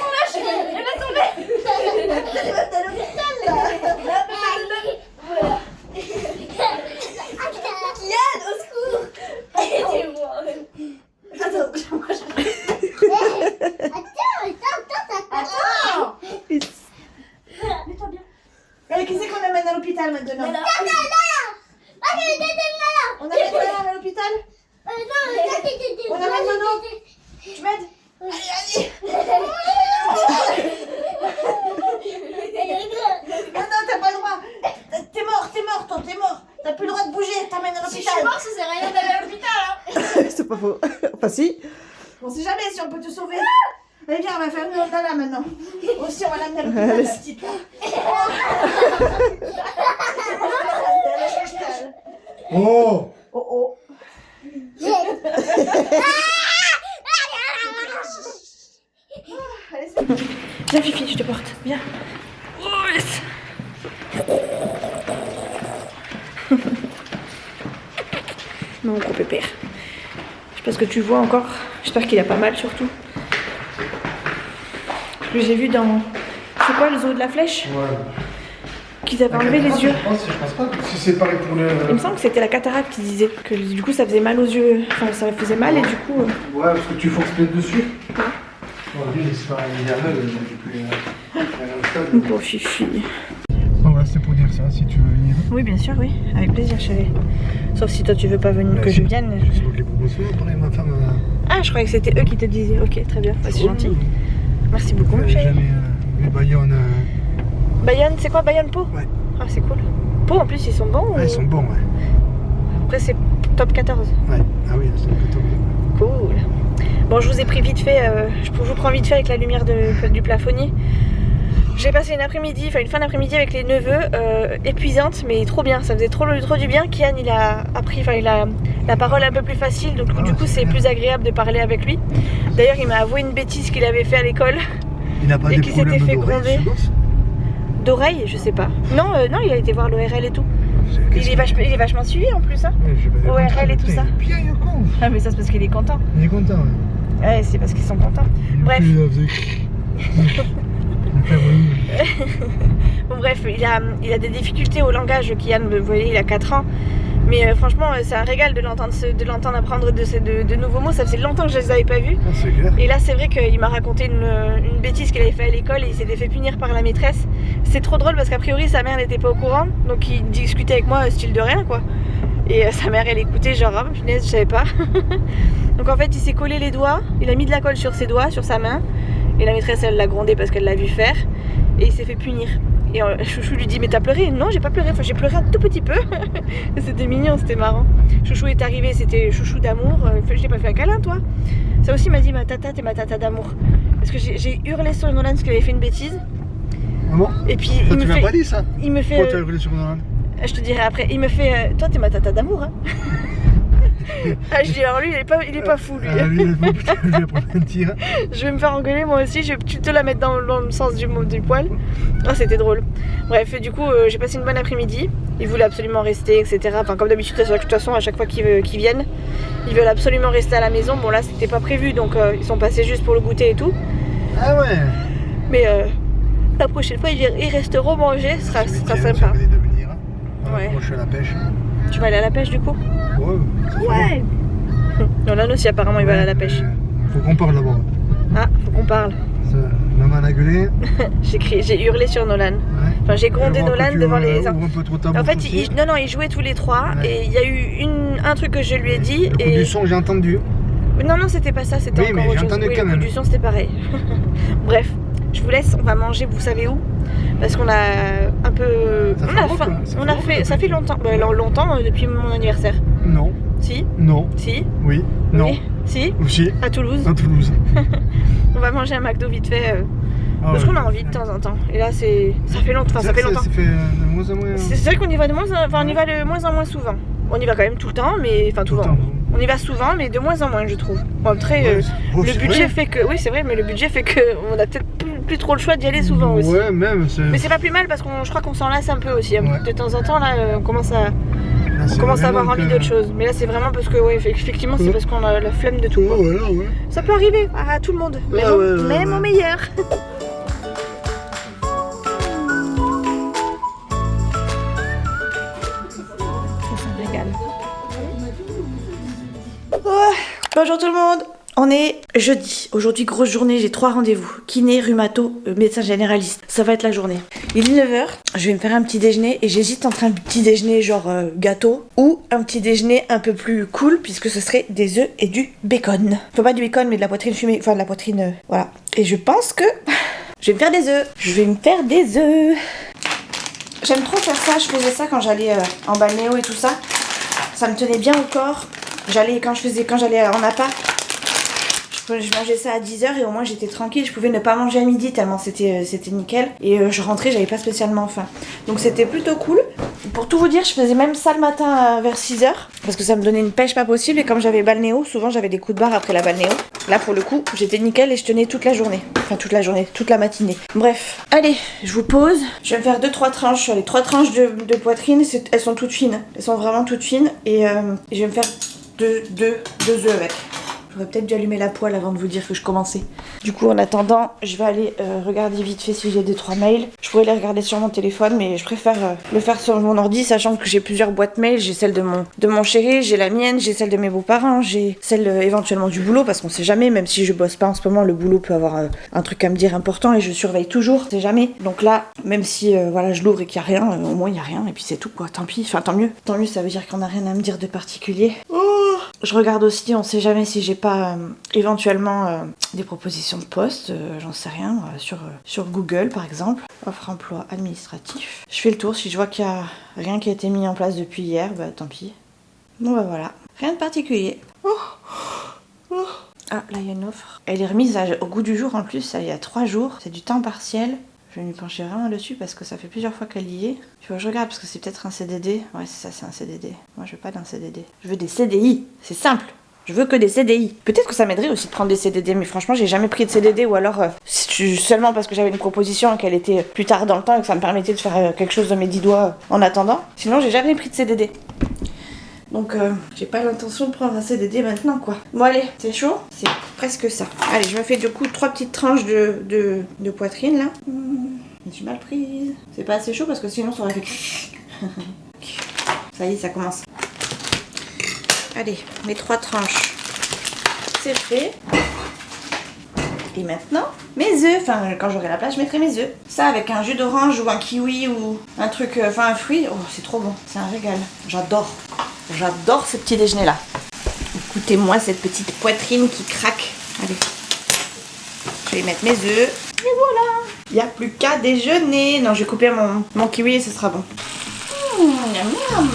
Lâche. Elle va tomber. T'es à l'hôpital, là. Yann, au secours. Attends. Mets-toi bien. Allez, qui c'est qu'on amène à l'hôpital maintenant? On amène Nana à l'hôpital? On amène Manon? Tu m'aides? Allez. Non, t'as pas le droit. T'es mort, toi, t'es mort. T'as plus le droit de bouger, t'amènes à l'hôpital. Si je suis mort, ça sert à rien d'aller à l'hôpital. Hein. C'est pas faux. Enfin, si. On sait jamais si on peut te sauver. Allez, viens, on va faire une Nana maintenant. Aussi, on va l'amener à l'hôpital, la petite là. Oh! Oh. Allez, c'est bon. Viens, Fifi, je te porte. Viens. Oh, yes. Mon gros pépère. Je sais pas ce que tu vois encore. J'espère qu'il a pas mal surtout. Parce que j'ai vu dans... C'est quoi le zoo de la flèche? Ouais. Qu'ils avaient enlevé les yeux. Je pense pas. Si c'est pareil pour le. Il me semble que c'était la cataracte qui disait que du coup ça faisait mal aux yeux. Enfin, ça faisait mal et du coup... Ouais, parce que tu forces peut-être dessus. Ouais, oui, c'est pas il est aveugle, donc Mon pauvre fifi. Bon, bah, c'est pour dire ça, si tu veux venir. Oui, bien sûr, oui. Avec plaisir, chérie. Sauf si toi tu veux pas venir, Bah, que si. je vienne. C'est moi qui les propose, après ma femme. Ah, je croyais que c'était eux qui te disaient. Ok, très bien. Bah, c'est gentil. Merci beaucoup, mon J'ai chéri. jamais vu Bayonne. Bayonne, c'est quoi Bayonne Pau? Ouais. Ah, c'est cool. Pau, en plus, ils sont bons Ouais, ou... ils sont bons, ouais. Après, c'est top 14. Ouais. Ah oui, c'est plutôt bien. Cool. Bon, je vous ai pris vite fait, je vous prends vite fait avec la lumière du plafonnier. J'ai passé une après-midi, enfin une fin d'après-midi avec les neveux, épuisante, mais trop bien, ça faisait trop du bien. Kian, il a appris, enfin il a la parole un peu plus facile, donc du coup c'est plus agréable de parler avec lui. D'ailleurs, il m'a avoué une bêtise qu'il avait fait à l'école. Il n'a pas Et des qui s'était problèmes fait d'oreille, gronder. ce gosse? D'oreille, je sais pas. Non, non, il a été voir l'ORL et tout. Il est vachement suivi en plus, hein. Ouais, j'ai pas des ORL contraintes, et tout putain, ça. il est bien, il est con. Ah, mais ça c'est parce qu'il est content. Il est content, ouais. Ouais, c'est parce qu'ils sont contents. Bref. Il faisait... Bon, bref, il a des difficultés au langage, Kian, vous voyez, il a 4 ans. Mais franchement, c'est un régal de l'entendre apprendre de nouveaux mots. Ça faisait longtemps que je les avais pas vus. Ah, c'est clair. Et là, c'est vrai qu'il m'a raconté une bêtise qu'il avait fait à l'école et il s'était fait punir par la maîtresse. C'est trop drôle parce qu'a priori, sa mère n'était pas au courant. Donc, il discutait avec moi, style de rien, quoi. Et sa mère, elle écoutait, genre, ah, punaise, je savais pas. Donc, en fait, il s'est collé les doigts. Il a mis de la colle sur ses doigts, sur sa main. Et la maîtresse, elle l'a grondé parce qu'elle l'a vu faire. Et il s'est fait punir. Et Chouchou lui dit, mais t'as pleuré? Non, j'ai pas pleuré, enfin j'ai pleuré un tout petit peu. C'était mignon, c'était marrant. Chouchou est arrivé, c'était Chouchou d'amour. Je t'ai pas fait un câlin, toi? Ça aussi, il m'a dit, ma tata, t'es ma tata d'amour. Parce que j'ai hurlé sur Nolan parce qu'il avait fait une bêtise. Ah bon? Et puis Ça, il tu me m'as fait... pas dit ça? Il me fait... Pourquoi tu as hurlé sur Nolan? Je te dirai après. Il me fait, toi, t'es ma tata d'amour, hein. Ah, je dis, alors lui, il est pas fou, lui. Lui, il est fou, putain, je vais prendre un tir. Je vais me faire engueuler moi aussi, je vais plutôt la mettre dans le sens du poil. Ah, c'était drôle. Bref, et du coup, j'ai passé une bonne après-midi. Ils voulaient absolument rester, etc. Enfin, comme d'habitude, de toute façon, à chaque fois qu'ils viennent, ils veulent absolument rester à la maison. Bon, là, c'était pas prévu, donc ils sont passés juste pour le goûter et tout. Ah ouais. Mais la prochaine fois, ils resteront manger, ce sera sympa. De venir. Ouais. Moi, je suis à la pêche. Tu vas aller à la pêche, du coup? Ouais. Nolan aussi, apparemment, il va aller à la pêche. Faut qu'on parle d'abord. Ah, faut qu'on parle. Maman a gueulé. J'ai hurlé sur Nolan. Ouais. Enfin, j'ai grondé Nolan devant les... Ouvre un peu trop ta En bouche fait, aussi. ils jouaient tous les trois. Ouais. Et il y a eu un truc que je lui ai dit. Le coup et... du son, j'ai entendu. Non, c'était pas ça, c'était Oui, mais encore j'ai autre chose. entendu Oui, quand le coup même. du son, c'était pareil. Bref, je vous laisse, on va manger, vous savez où? Parce qu'on a un peu... Ça on fait a longtemps, faim. quoi. Ça fait longtemps. Bah, longtemps, depuis mon anniversaire. Non. Si? Non. Si? Oui. Non. Oui. Si? Aussi. À Toulouse. À Toulouse. On va manger un McDo vite fait. Ah Parce ouais. qu'on a envie de temps en temps. Et là, ça fait longtemps. Enfin, ça fait longtemps. Ça fait de moins en moins. C'est vrai qu'on y va de moins en moins souvent. On y va quand même tout le temps, mais enfin Tout le souvent. temps. On y va souvent, mais de moins en moins, je trouve. Bon, après, Ouais, le c'est budget vrai. fait que, oui, c'est vrai, mais le budget fait que on a peut-être plus trop le choix d'y aller souvent aussi. Ouais, même. Mais c'est pas plus mal parce je crois qu'on s'en lasse un peu aussi. Hein. Ouais. De temps en temps, là, on commence à avoir envie d'autre chose. Mais là, c'est vraiment parce que, ouais, effectivement, c'est Ouais. parce qu'on a la flemme de tout. Quoi. Voilà, ouais. Ça peut arriver à tout le monde, même, Ah ouais, même ouais. au meilleur. Ça me régale. Oh, bonjour tout le monde. On est jeudi. Aujourd'hui, grosse journée, j'ai 3 rendez-vous. Kiné, rhumato, médecin généraliste. Ça va être la journée. Il est 9h, je vais me faire un petit déjeuner et j'hésite entre un petit déjeuner genre gâteau ou un petit déjeuner un peu plus cool puisque ce serait des œufs et du bacon. Enfin pas du bacon mais de la poitrine fumée, enfin de la poitrine, voilà. Et je pense que je vais me faire des œufs. Je vais me faire des œufs. J'aime trop faire ça, je faisais ça quand j'allais en balnéo et tout ça. Ça me tenait bien au corps. Quand j'allais en appart, je mangeais ça à 10h et au moins j'étais tranquille, je pouvais ne pas manger à midi tellement c'était nickel. Et je rentrais, j'avais pas spécialement faim. Donc c'était plutôt cool. Pour tout vous dire, je faisais même ça le matin vers 6h parce que ça me donnait une pêche pas possible. Et comme j'avais balnéo, souvent j'avais des coups de barre après la balnéo. Là pour le coup, j'étais nickel et je tenais toute la journée. Enfin toute la journée, toute la matinée. Bref, allez, je vous pose. Je vais me faire 2-3 tranches. Les 3 tranches de poitrine, elles sont toutes fines. Elles sont vraiment toutes fines. Et je vais me faire deux œufs avec. J'aurais peut-être dû allumer la poêle avant de vous dire que je commençais. Du coup, en attendant, je vais aller regarder vite fait si j'ai 2-3 mails. Je pourrais les regarder sur mon téléphone, mais je préfère le faire sur mon ordi, sachant que j'ai plusieurs boîtes mail. J'ai celle de mon chéri, j'ai la mienne, j'ai celle de mes beaux-parents, j'ai celle éventuellement du boulot, parce qu'on sait jamais, même si je bosse pas en ce moment, le boulot peut avoir un truc à me dire important et je surveille toujours, on sait jamais. Donc là, même si voilà, je l'ouvre et qu'il y a rien, au moins il y a rien et puis c'est tout quoi, tant pis, enfin tant mieux. Tant mieux, ça veut dire qu'on a rien à me dire de particulier. Oh, je regarde aussi, on sait jamais si j'ai pas éventuellement des propositions de poste, j'en sais rien, sur Google par exemple, offre emploi administratif. Je fais le tour, si je vois qu'il y a rien qui a été mis en place depuis hier, bah tant pis. Bon bah voilà, rien de particulier. Ah, là il y a une offre. Elle est remise au goût du jour en plus, ça, il y a 3 jours, c'est du temps partiel. Je vais m'y pencher vraiment dessus parce que ça fait plusieurs fois qu'elle y est. Tu vois, je regarde parce que c'est peut-être un CDD. Ouais, c'est ça, c'est un CDD. Moi, je veux pas d'un CDD. Je veux des CDI. C'est simple. Je veux que des CDI. Peut-être que ça m'aiderait aussi de prendre des CDD, mais franchement, j'ai jamais pris de CDD ou alors seulement parce que j'avais une proposition et qu'elle était plus tard dans le temps et que ça me permettait de faire quelque chose de mes 10 doigts en attendant. Sinon, j'ai jamais pris de CDD. Donc, j'ai pas l'intention de prendre un CDD maintenant, quoi. Bon, allez, c'est chaud? C'est presque ça. Allez, je me fais du coup 3 petites tranches de poitrine, là. Je suis mal prise. C'est pas assez chaud parce que sinon, ça aurait fait... Ça y est, ça commence. Allez, mes 3 tranches. C'est fait. Et maintenant, mes œufs. Enfin, quand j'aurai la place, je mettrai mes œufs. Ça, avec un jus d'orange ou un kiwi ou un truc... Enfin, un fruit. Oh, c'est trop bon. C'est un régal. J'adore. J'adore ce petit déjeuner là. Écoutez-moi cette petite poitrine qui craque. Allez. Je vais mettre mes œufs. Et voilà. Il n'y a plus qu'à déjeuner. Non, je vais couper mon kiwi et ce sera bon. Miam, miam.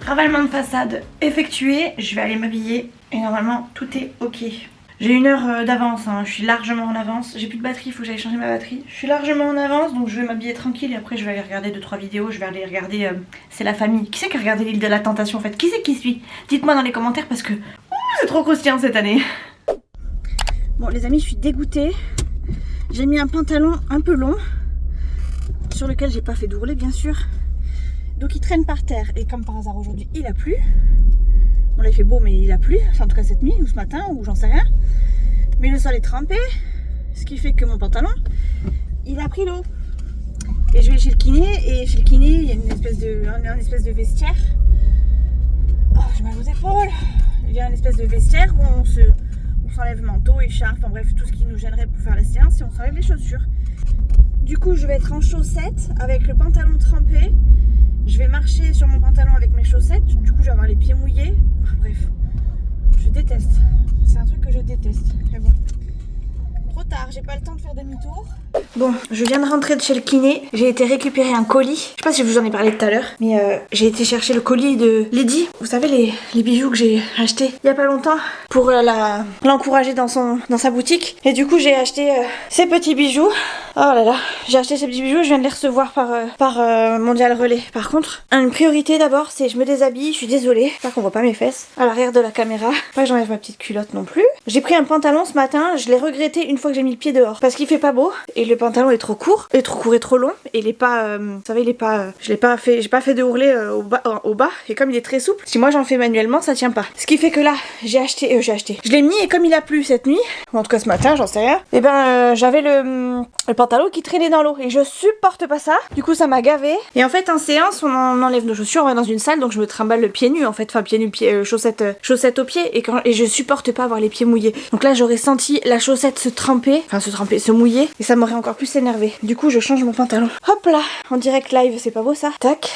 Ravalement de façade effectué, je vais aller m'habiller et normalement tout est ok. J'ai 1 heure d'avance, hein. Je suis largement en avance. J'ai plus de batterie, il faut que j'aille changer ma batterie. Je suis largement en avance, donc je vais m'habiller tranquille et après je vais aller regarder 2-3 vidéos. Je vais aller regarder C'est la famille. Qui c'est qui a regardé l'île de la tentation en fait? Qui c'est qui suit? Dites-moi dans les commentaires parce que c'est trop croustillant cette année. Bon les amis, je suis dégoûtée. J'ai mis un pantalon un peu long sur lequel j'ai pas fait d'ourlet bien sûr. Donc il traîne par terre et comme par hasard aujourd'hui il a plu. Bon là il fait beau mais il a plu, enfin, en tout cas cette nuit ou ce matin ou j'en sais rien. Mais le sol est trempé, ce qui fait que mon pantalon il a pris l'eau. Et je vais chez le kiné et chez le kiné il y a une espèce de vestiaire. Oh j'ai mal aux épaules. Il y a une espèce de vestiaire où on s'enlève manteau, écharpe, enfin bref tout ce qui nous gênerait pour faire la séance et on s'enlève les chaussures. Du coup je vais être en chaussettes avec le pantalon trempé. Je vais marcher sur mon pantalon avec mes chaussettes, du coup je vais avoir les pieds mouillés. Bref, je déteste. C'est un truc que je déteste. Mais bon, trop tard, j'ai pas le temps de faire demi-tour. Bon, je viens de rentrer de chez le kiné. J'ai été récupérer un colis. Je sais pas si je vous en ai parlé tout à l'heure, mais j'ai été chercher le colis de Lady. Vous savez les bijoux que j'ai achetés il y a pas longtemps pour l'encourager dans sa boutique. Et du coup j'ai acheté ces petits bijoux. Oh là là, j'ai acheté ces petits bijoux, je viens de les recevoir par Mondial Relais. Par contre, une priorité d'abord, c'est je me déshabille, je suis désolée. J'espère qu'on voit pas mes fesses à l'arrière de la caméra. Pas que j'enlève ma petite culotte non plus. J'ai pris un pantalon ce matin, je l'ai regretté une fois que j'ai mis le pied dehors. Parce qu'il fait pas beau, et le pantalon est trop court, et trop long, et il est pas, vous savez, il est pas, j'ai pas fait de ourlet au bas, et comme il est très souple, si moi j'en fais manuellement, ça tient pas. Ce qui fait que là, j'ai acheté, je l'ai mis, et comme il a plu cette nuit, ou en tout cas ce matin, j'en sais rien, et ben j'avais le pantalon qui traînait dans l'eau, et je supporte pas ça, du coup ça m'a gavé, et en fait en séance, on enlève nos chaussures, on va dans une salle, donc je me trimballe le pied nu, en fait, enfin pieds nus, chaussettes aux pieds, et je supporte pas avoir les pieds mouillés. Donc là j'aurais senti la chaussette se mouiller, et ça m'aurait encore plus énervé. Du coup je change mon pantalon. Hop là, en direct live, c'est pas beau ça? Tac.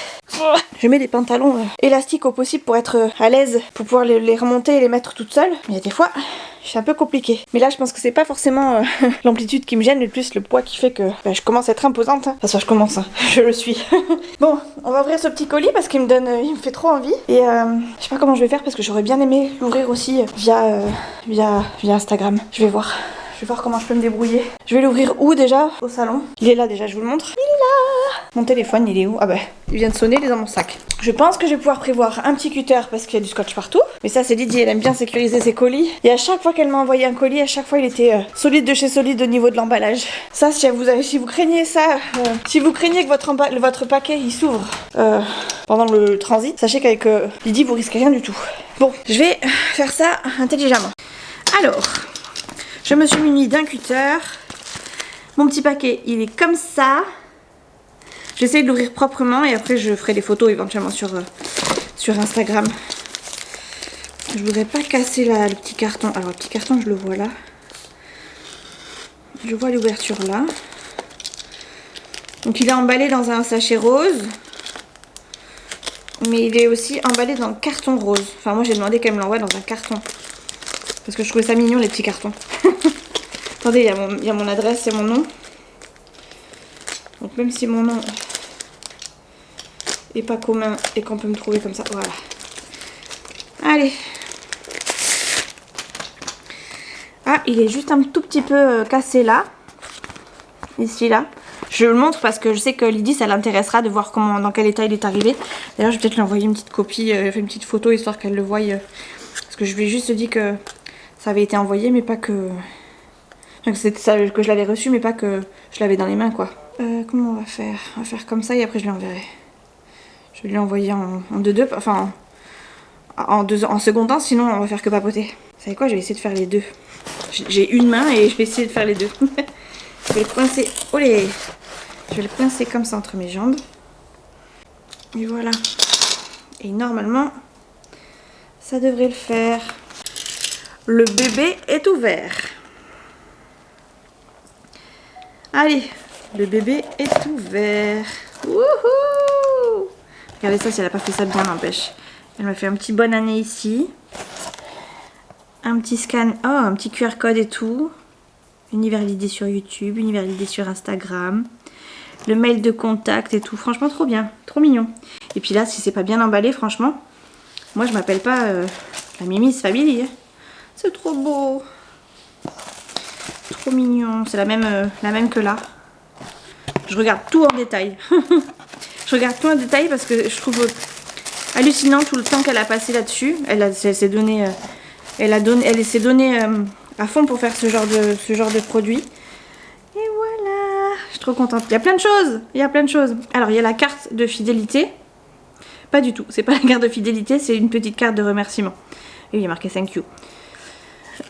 Je mets des pantalons élastiques au possible pour être à l'aise, pour pouvoir les remonter et les mettre toute seule. Mais il y a des fois, c'est un peu compliqué. Mais là je pense que c'est pas forcément l'amplitude qui me gêne, mais plus le poids qui fait que je commence à être imposante. Hein. Enfin je commence, hein. Je le suis. Bon, on va ouvrir ce petit colis parce qu'il me fait trop envie. Et je sais pas comment je vais faire parce que j'aurais bien aimé l'ouvrir aussi via Instagram. Je vais voir. Je vais voir comment je peux me débrouiller. Je vais l'ouvrir où déjà? Au salon. Il est là déjà, je vous le montre. Il est là. Mon téléphone, il est où? Ah bah, il vient de sonner, il est dans mon sac. Je pense que je vais pouvoir prévoir un petit cutter parce qu'il y a du scotch partout. Mais ça, c'est Lydie, elle aime bien sécuriser ses colis. Et à chaque fois qu'elle m'a envoyé un colis, à chaque fois, il était solide de chez solide au niveau de l'emballage. Ça, si vous craignez ça, si vous craignez que votre paquet, il s'ouvre pendant le transit, sachez qu'avec Lydie, vous risquez rien du tout. Bon, je vais faire ça intelligemment. Alors... je me suis munie d'un cutter. Mon petit paquet, il est comme ça. J'essaie de l'ouvrir proprement et après je ferai des photos éventuellement sur Instagram. Je voudrais pas casser le petit carton. Alors le petit carton, je le vois là. Je vois l'ouverture là. Donc il est emballé dans un sachet rose. Mais il est aussi emballé dans le carton rose. Enfin moi j'ai demandé qu'elle me l'envoie dans un carton. Parce que je trouvais ça mignon les petits cartons. Attendez, il y a mon adresse et mon nom. Donc même si mon nom est pas commun et qu'on peut me trouver comme ça, voilà. Allez. Ah, il est juste un tout petit peu cassé là. Ici, là. Je le montre parce que je sais que Lydie, ça l'intéressera de voir dans quel état il est arrivé. D'ailleurs, je vais peut-être lui envoyer une petite copie, une petite photo, histoire qu'elle le voie. Parce que je lui ai juste dit que ça avait été envoyé, mais pas que... Enfin, que c'était ça, que je l'avais reçu, mais pas que je l'avais dans les mains, quoi. Comment on va faire? On va faire comme ça et après je lui enverrai. Je vais lui envoyer en deux, enfin en second temps, sinon on va faire que papoter. Vous savez quoi? Je vais essayer de faire les deux. J'ai une main et je vais essayer de faire les deux. Je vais le coincer. Olé! Je vais le coincer comme ça entre mes jambes. Et voilà. Et normalement, ça devrait le faire. Le bébé est ouvert. Allez, le bébé est ouvert. Wouhou! Regardez ça, si elle n'a pas fait ça bien, n'empêche. Elle m'a fait un petit bonne année ici. Un petit scan, oh, un petit QR code et tout. Univers Lydie sur YouTube, Univers Lydie sur Instagram. Le mail de contact et tout. Franchement, trop bien, trop mignon. Et puis là, si c'est pas bien emballé, franchement, moi je m'appelle pas la Mimi's Family. C'est trop beau. Trop mignon. C'est la même que là. Je regarde tout en détail. Je regarde tout en détail parce que je trouve hallucinant tout le temps qu'elle a passé là-dessus. Elle s'est donnée à fond pour faire ce genre de produit. Et voilà. Je suis trop contente. Il y a plein de choses. Il y a plein de choses. Alors, il y a la carte de fidélité. Pas du tout. C'est pas la carte de fidélité, c'est une petite carte de remerciement. Et il y a marqué thank you.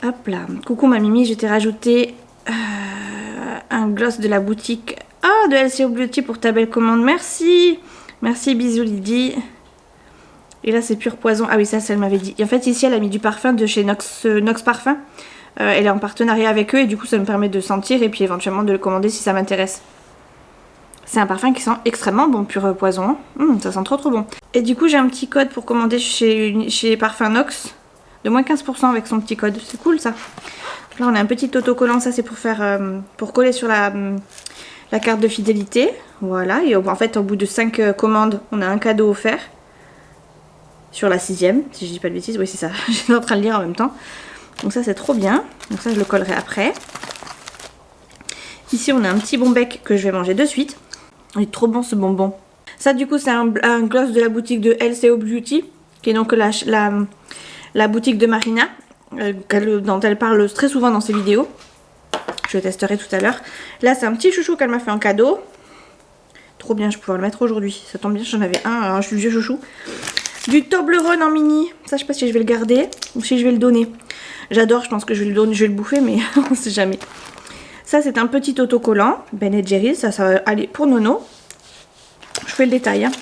Hop là. Coucou ma Mimi, je t'ai rajouté un gloss de la boutique de LCO Beauty pour ta belle commande. Merci. Merci, bisous Lydie. Et là c'est pur poison. Ah oui, ça elle m'avait dit. Et en fait ici elle a mis du parfum de chez Nox Parfum. Elle est en partenariat avec eux et du coup ça me permet de sentir et puis éventuellement de le commander si ça m'intéresse. C'est un parfum qui sent extrêmement bon, pur poison. Ça sent trop bon. Et du coup j'ai un petit code pour commander chez Parfum Nox. De moins 15% avec son petit code. C'est cool ça. Là on a un petit autocollant, ça c'est pour coller sur la carte de fidélité. Voilà, et en fait au bout de 5 commandes, on a un cadeau offert. Sur la 6ème, si je dis pas de bêtises, oui c'est ça, j'étais en train de lire en même temps. Donc ça c'est trop bien, donc ça je le collerai après. Ici on a un petit bon bec que je vais manger de suite. Il est trop bon ce bonbon. Ça du coup c'est un gloss de la boutique de LCO Beauty, qui est donc la boutique de Marina, dont elle parle très souvent dans ses vidéos. Je le testerai tout à l'heure. Là c'est un petit chouchou qu'elle m'a fait en cadeau. Trop bien, je vais pouvoir le mettre aujourd'hui. Ça tombe bien, j'en avais un vieux chouchou. Du Toblerone en mini. Ça je sais pas si je vais le garder ou si je vais le donner. J'adore, je pense que je vais le donner, je vais le bouffer, mais on sait jamais. Ça c'est un petit autocollant Ben & Jerry's, ça va aller pour Nono. Je fais le détail. Hein.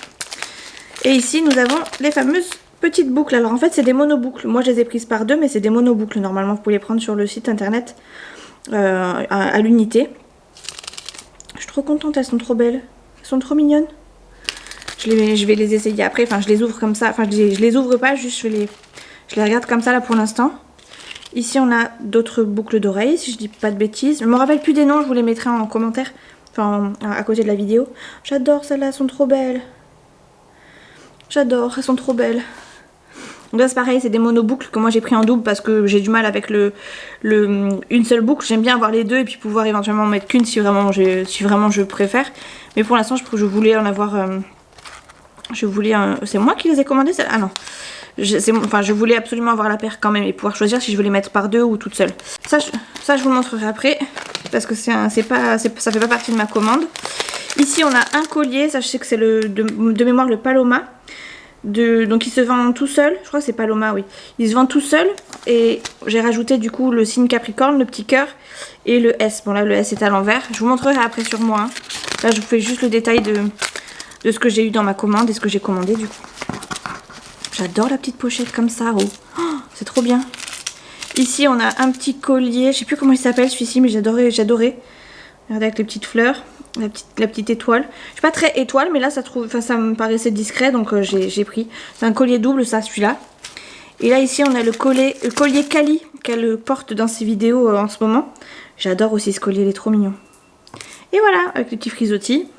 Et ici nous avons les fameuses petites boucles. Alors en fait c'est des monoboucles. Moi je les ai prises par deux, mais c'est des monoboucles. Normalement vous pouvez les prendre sur le site internet à l'unité. Je suis trop contente, elles sont trop belles. Elles sont trop mignonnes. Je vais les essayer après, enfin je les ouvre comme ça, enfin je les ouvre pas, juste je les regarde comme ça là pour l'instant. Ici on a d'autres boucles d'oreilles, si je dis pas de bêtises. Je me rappelle plus des noms, je vous les mettrai en commentaire. Enfin, à côté de la vidéo. J'adore celles-là, elles sont trop belles. J'adore, elles sont trop belles. Donc là c'est pareil, c'est des monoboucles que moi j'ai pris en double parce que j'ai du mal avec une seule boucle. J'aime bien avoir les deux et puis pouvoir éventuellement en mettre qu'une si vraiment je préfère. Mais pour l'instant je voulais en avoir... c'est moi qui les ai commandées celles-là? Ah non. Je voulais absolument avoir la paire quand même et pouvoir choisir si je veux les mettre par deux ou toute seule. Ça je vous le montrerai après parce que ça fait pas partie de ma commande. Ici on a un collier, ça je sais que c'est de mémoire le Paloma. Donc il se vend tout seul, je crois que c'est Paloma, oui. Il se vend tout seul et j'ai rajouté du coup le signe Capricorne, le petit cœur et le S. Bon là le S est à l'envers, je vous montrerai après sur moi. Hein. Là je vous fais juste le détail de ce que j'ai eu dans ma commande et ce que j'ai commandé du coup. J'adore la petite pochette comme ça, oh c'est trop bien. Ici on a un petit collier, je sais plus comment il s'appelle celui-ci mais j'adorais. Regardez avec les petites fleurs, la petite étoile. Je suis pas très étoile mais là ça me paraissait discret donc j'ai pris. C'est un collier double ça celui-là. Et là ici on a le collier Kali qu'elle porte dans ses vidéos en ce moment. J'adore aussi ce collier, il est trop mignon. Et voilà, avec les petits frisottis.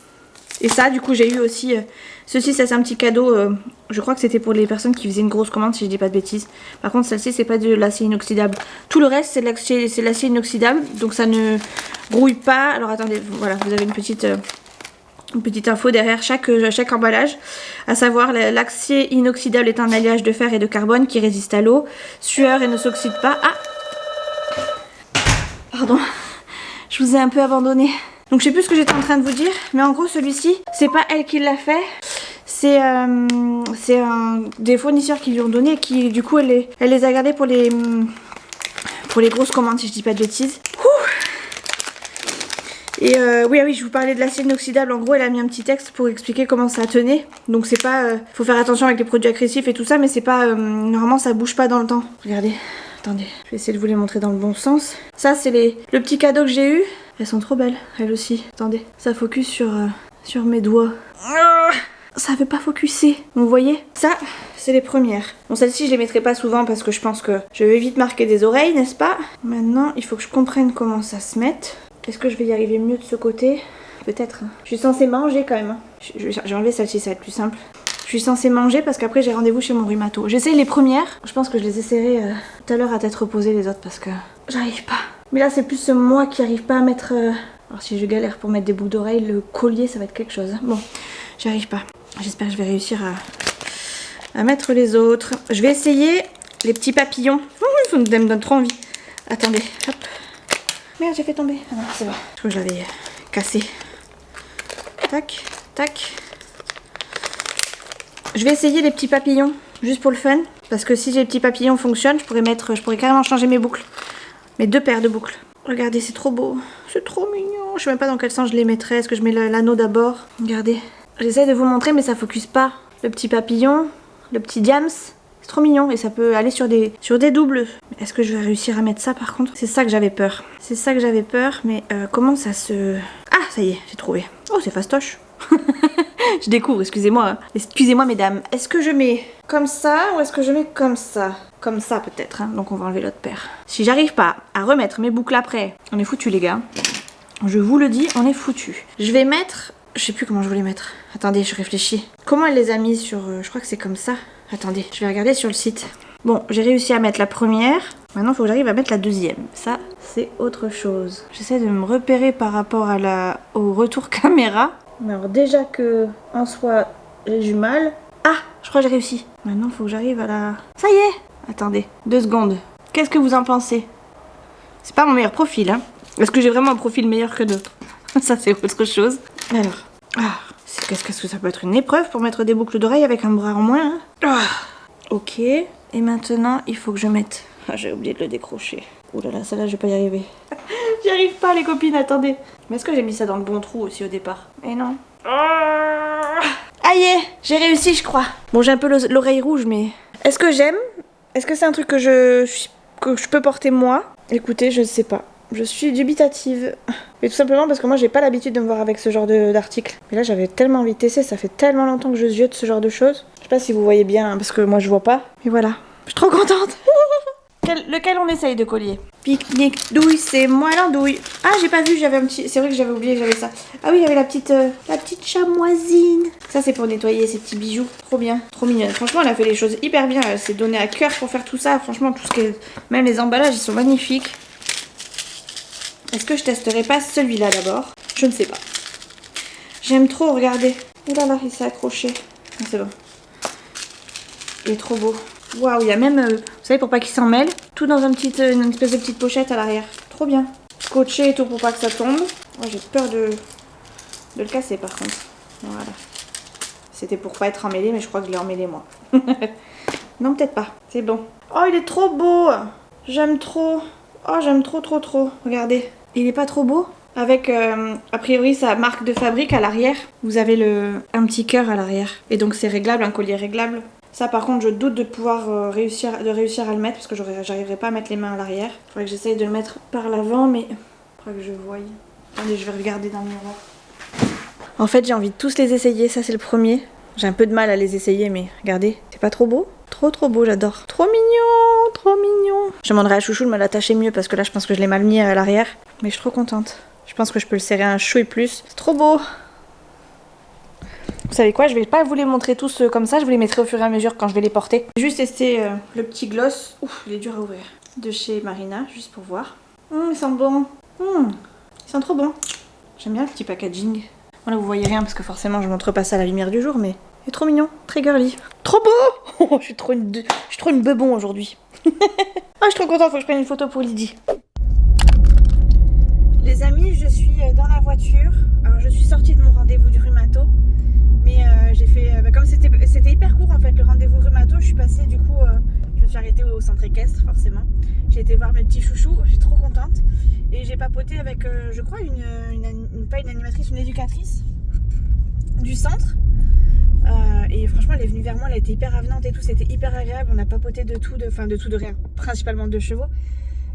Et ça du coup j'ai eu aussi... Ceci c'est un petit cadeau, je crois que c'était pour les personnes qui faisaient une grosse commande si je dis pas de bêtises. Par contre celle-ci c'est pas de l'acier inoxydable. Tout le reste c'est de l'acier inoxydable donc ça ne brouille pas. Alors attendez, voilà vous avez une petite info derrière chaque emballage. À savoir l'acier inoxydable est un alliage de fer et de carbone qui résiste à l'eau, sueur et ne s'oxyde pas. Ah pardon, je vous ai un peu abandonné. Donc je sais plus ce que j'étais en train de vous dire, mais en gros celui-ci, c'est pas elle qui l'a fait, c'est des fournisseurs qui lui ont donné et qui du coup elle les a gardés pour les grosses commandes si je dis pas de bêtises. Et oui, je vous parlais de l'acier inoxydable, en gros elle a mis un petit texte pour expliquer comment ça tenait. Donc c'est pas, faut faire attention avec les produits agressifs et tout ça, mais c'est pas, normalement ça bouge pas dans le temps. Regardez, attendez, je vais essayer de vous les montrer dans le bon sens. Ça c'est le petit cadeau que j'ai eu. Elles sont trop belles, elles aussi. Attendez, ça focus sur mes doigts. Ça veut pas focuser, vous voyez? Ça, c'est les premières. Bon, celles-ci, je les mettrai pas souvent parce que je pense que je vais vite marquer des oreilles, n'est-ce pas? Maintenant, il faut que je comprenne comment ça se mette. Est-ce que je vais y arriver mieux de ce côté? Peut-être. Je suis censée manger quand même. J'ai enlevé celle-ci, ça va être plus simple. Je suis censée manger parce qu'après j'ai rendez-vous chez mon rhumato. J'essaye les premières. Je pense que je les essaierai tout à l'heure à tête reposée les autres parce que j'arrive pas. Mais là c'est plus moi qui arrive pas à mettre... Alors si je galère pour mettre des boucles d'oreilles, le collier ça va être quelque chose. Bon, j'y arrive pas. J'espère que je vais réussir à mettre les autres. Je vais essayer les petits papillons. Ça me donne trop envie. Attendez, hop. Merde, j'ai fait tomber. Ah non, c'est bon. Je crois que je l'avais cassé. Tac, tac. Je vais essayer les petits papillons, juste pour le fun. Parce que si les petits papillons fonctionnent, je pourrais carrément changer mes boucles. Mes deux paires de boucles. Regardez, c'est trop beau. C'est trop mignon. Je sais même pas dans quel sens je les mettrais. Est-ce que je mets l'anneau d'abord? Regardez. J'essaie de vous montrer, mais ça focus pas. Le petit papillon, le petit diams. C'est trop mignon et ça peut aller sur des doubles. Est-ce que je vais réussir à mettre ça par contre? C'est ça que j'avais peur. C'est ça que j'avais peur, mais comment ça se... Ah, ça y est, j'ai trouvé. Oh, c'est fastoche. Je découvre, excusez-moi. Excusez-moi, mesdames. Est-ce que je mets comme ça ou est-ce que je mets comme ça? Comme ça, peut-être. Hein. Donc, on va enlever l'autre paire. Si j'arrive pas à remettre mes boucles après, on est foutus, les gars. Je vous le dis, on est foutus. Je vais mettre... Je sais plus comment je voulais mettre. Attendez, je réfléchis. Comment elle les a mis sur... Je crois que c'est comme ça. Attendez, je vais regarder sur le site. Bon, j'ai réussi à mettre la première. Maintenant, il faut que j'arrive à mettre la deuxième. Ça, c'est autre chose. J'essaie de me repérer par rapport au retour caméra. Mais alors déjà que en soi, j'ai du mal. Ah, je crois que j'ai réussi. Maintenant, il faut que j'arrive à la... Ça y est! Attendez, 2 secondes. Qu'est-ce que vous en pensez? C'est pas mon meilleur profil, hein. Est-ce que j'ai vraiment un profil meilleur que d'autres? Ça, c'est autre chose. Alors, qu'est-ce que ça peut être une épreuve pour mettre des boucles d'oreilles avec un bras en moins, hein. Ok. Et maintenant, il faut que je mette... Ah, j'ai oublié de le décrocher. Ouh là là, celle-là, je vais pas y arriver. J'y arrive pas, les copines, attendez. Mais est-ce que j'ai mis ça dans le bon trou aussi au départ? Mais non. Aïe, j'ai réussi, je crois. Bon, j'ai un peu l'oreille rouge, mais... Est-ce que j'aime? Est-ce que c'est un truc que je peux porter moi? Écoutez, je sais pas. Je suis dubitative. Mais tout simplement parce que moi, j'ai pas l'habitude de me voir avec ce genre d'article. Mais là, j'avais tellement envie de tester. Ça fait tellement longtemps que je ziote ce genre de choses. Je sais pas si vous voyez bien, hein, parce que moi, je vois pas. Mais voilà. Je suis trop contente. Lequel on essaye de collier? Pique-nique, douille, c'est moi l'andouille. Ah, j'ai pas vu, j'avais un petit... C'est vrai que j'avais oublié, j'avais ça. Ah oui, il y avait la petite chamoisine. Ça, c'est pour nettoyer ces petits bijoux. Trop bien, trop mignonne. Franchement, elle a fait les choses hyper bien. Elle s'est donnée à cœur pour faire tout ça. Franchement, tout ce que... Même les emballages, ils sont magnifiques. Est-ce que je testerai pas celui-là d'abord? Je ne sais pas. J'aime trop, regardez. Oh là là, il s'est accroché. Ah, c'est bon. Il est trop beau. Waouh, il y a même, vous savez, pour pas qu'il s'en mêle, tout dans une espèce de petite pochette à l'arrière. Trop bien. Scotché et tout pour pas que ça tombe. Oh, j'ai peur de le casser par contre. Voilà. C'était pour pas être emmêlé, mais je crois que je l'ai emmêlé moi. Non, peut-être pas. C'est bon. Oh, il est trop beau. J'aime trop. Oh, j'aime trop, trop, trop. Regardez. Il est pas trop beau? Avec, a priori, sa marque de fabrique à l'arrière. Vous avez un petit cœur à l'arrière. Et donc, c'est réglable, un collier réglable. Ça, par contre, je doute de pouvoir réussir à le mettre parce que j'arriverai pas à mettre les mains à l'arrière. Il faudrait que j'essaye de le mettre par l'avant, mais il faudrait que je voie. Attendez, je vais regarder dans le miroir. En fait, j'ai envie de tous les essayer. Ça, c'est le premier. J'ai un peu de mal à les essayer, mais regardez, c'est pas trop beau? Trop, trop beau, j'adore. Trop mignon, trop mignon. Je demanderai à Chouchou de me l'attacher mieux parce que là, je pense que je l'ai mal mis à l'arrière. Mais je suis trop contente. Je pense que je peux le serrer un chou et plus. C'est trop beau. Vous savez quoi, je vais pas vous les montrer tous comme ça, je vous les mettrai au fur et à mesure quand je vais les porter. J'ai juste testé le petit gloss, ouf, il est dur à ouvrir, de chez Marina, juste pour voir. Ils sentent bon. Ils sont trop bons. J'aime bien le petit packaging. Voilà, vous voyez rien parce que forcément je montre pas ça à la lumière du jour, mais il est trop mignon, très girly. Trop beau. Oh, je suis trop une bebon aujourd'hui. Oh, je suis trop contente, faut que je prenne une photo pour Lydie. Les amis, je suis dans la voiture. Alors, je suis sortie de mon rendez-vous du rhumato. Mais j'ai fait, comme c'était hyper court en fait le rendez-vous rhumato, je suis passée du coup, je me suis arrêtée au centre équestre forcément. J'ai été voir mes petits chouchous, je suis trop contente. Et j'ai papoté avec, je crois, pas une animatrice, une éducatrice du centre. Et franchement elle est venue vers moi, elle a été hyper avenante et tout, c'était hyper agréable. On a papoté de tout, de rien, principalement de chevaux.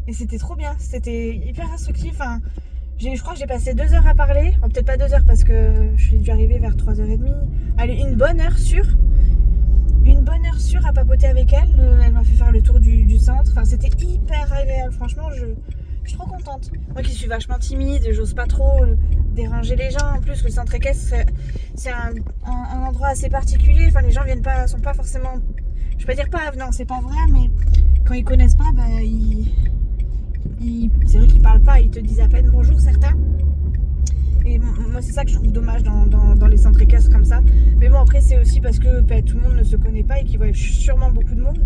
Et c'était trop bien, c'était hyper instructif. Je crois que j'ai passé 2 heures à parler. Bon, peut-être pas 2 heures parce que je suis dû arriver vers 3h30. Allez, une bonne heure sûre. Une bonne heure sûre à papoter avec elle. Elle m'a fait faire le tour du centre. Enfin, c'était hyper agréable. Franchement, je suis trop contente. Moi qui suis vachement timide, j'ose pas trop déranger les gens. En plus, le centre équestre, c'est un endroit assez particulier. Enfin, les gens sont pas forcément... Je vais pas dire pas avenants, c'est pas vrai, mais quand ils connaissent pas, bah, c'est vrai qu'ils parlent pas, ils te disent à peine bonjour certains. Et moi c'est ça que je trouve dommage dans les centres équestres comme ça. Mais bon après c'est aussi parce que tout le monde ne se connaît pas et qu'ils voient sûrement beaucoup de monde.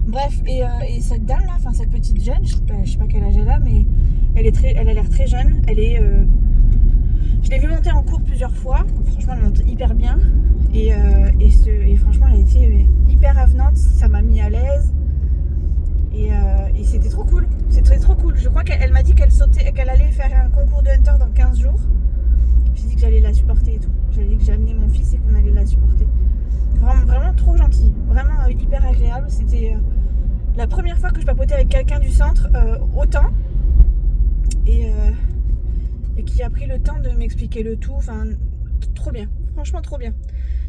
Bref, et cette dame là, enfin cette petite jeune, je sais pas quel âge elle a, mais elle a l'air très jeune. Je l'ai vue monter en cours plusieurs fois. Franchement elle monte hyper bien. Et franchement elle a été hyper avenante, ça m'a mis à l'aise. Et c'était trop cool, c'était trop cool. Je crois qu'elle m'a dit qu'elle allait faire un concours de hunter dans 15 jours. J'ai dit que j'allais la supporter et tout. J'avais dit que j'ai amené mon fils et qu'on allait la supporter. Vraiment, vraiment trop gentil, vraiment hyper agréable. C'était la première fois que je papotais avec quelqu'un du centre autant. Et qui a pris le temps de m'expliquer le tout. Enfin, trop bien, franchement trop bien.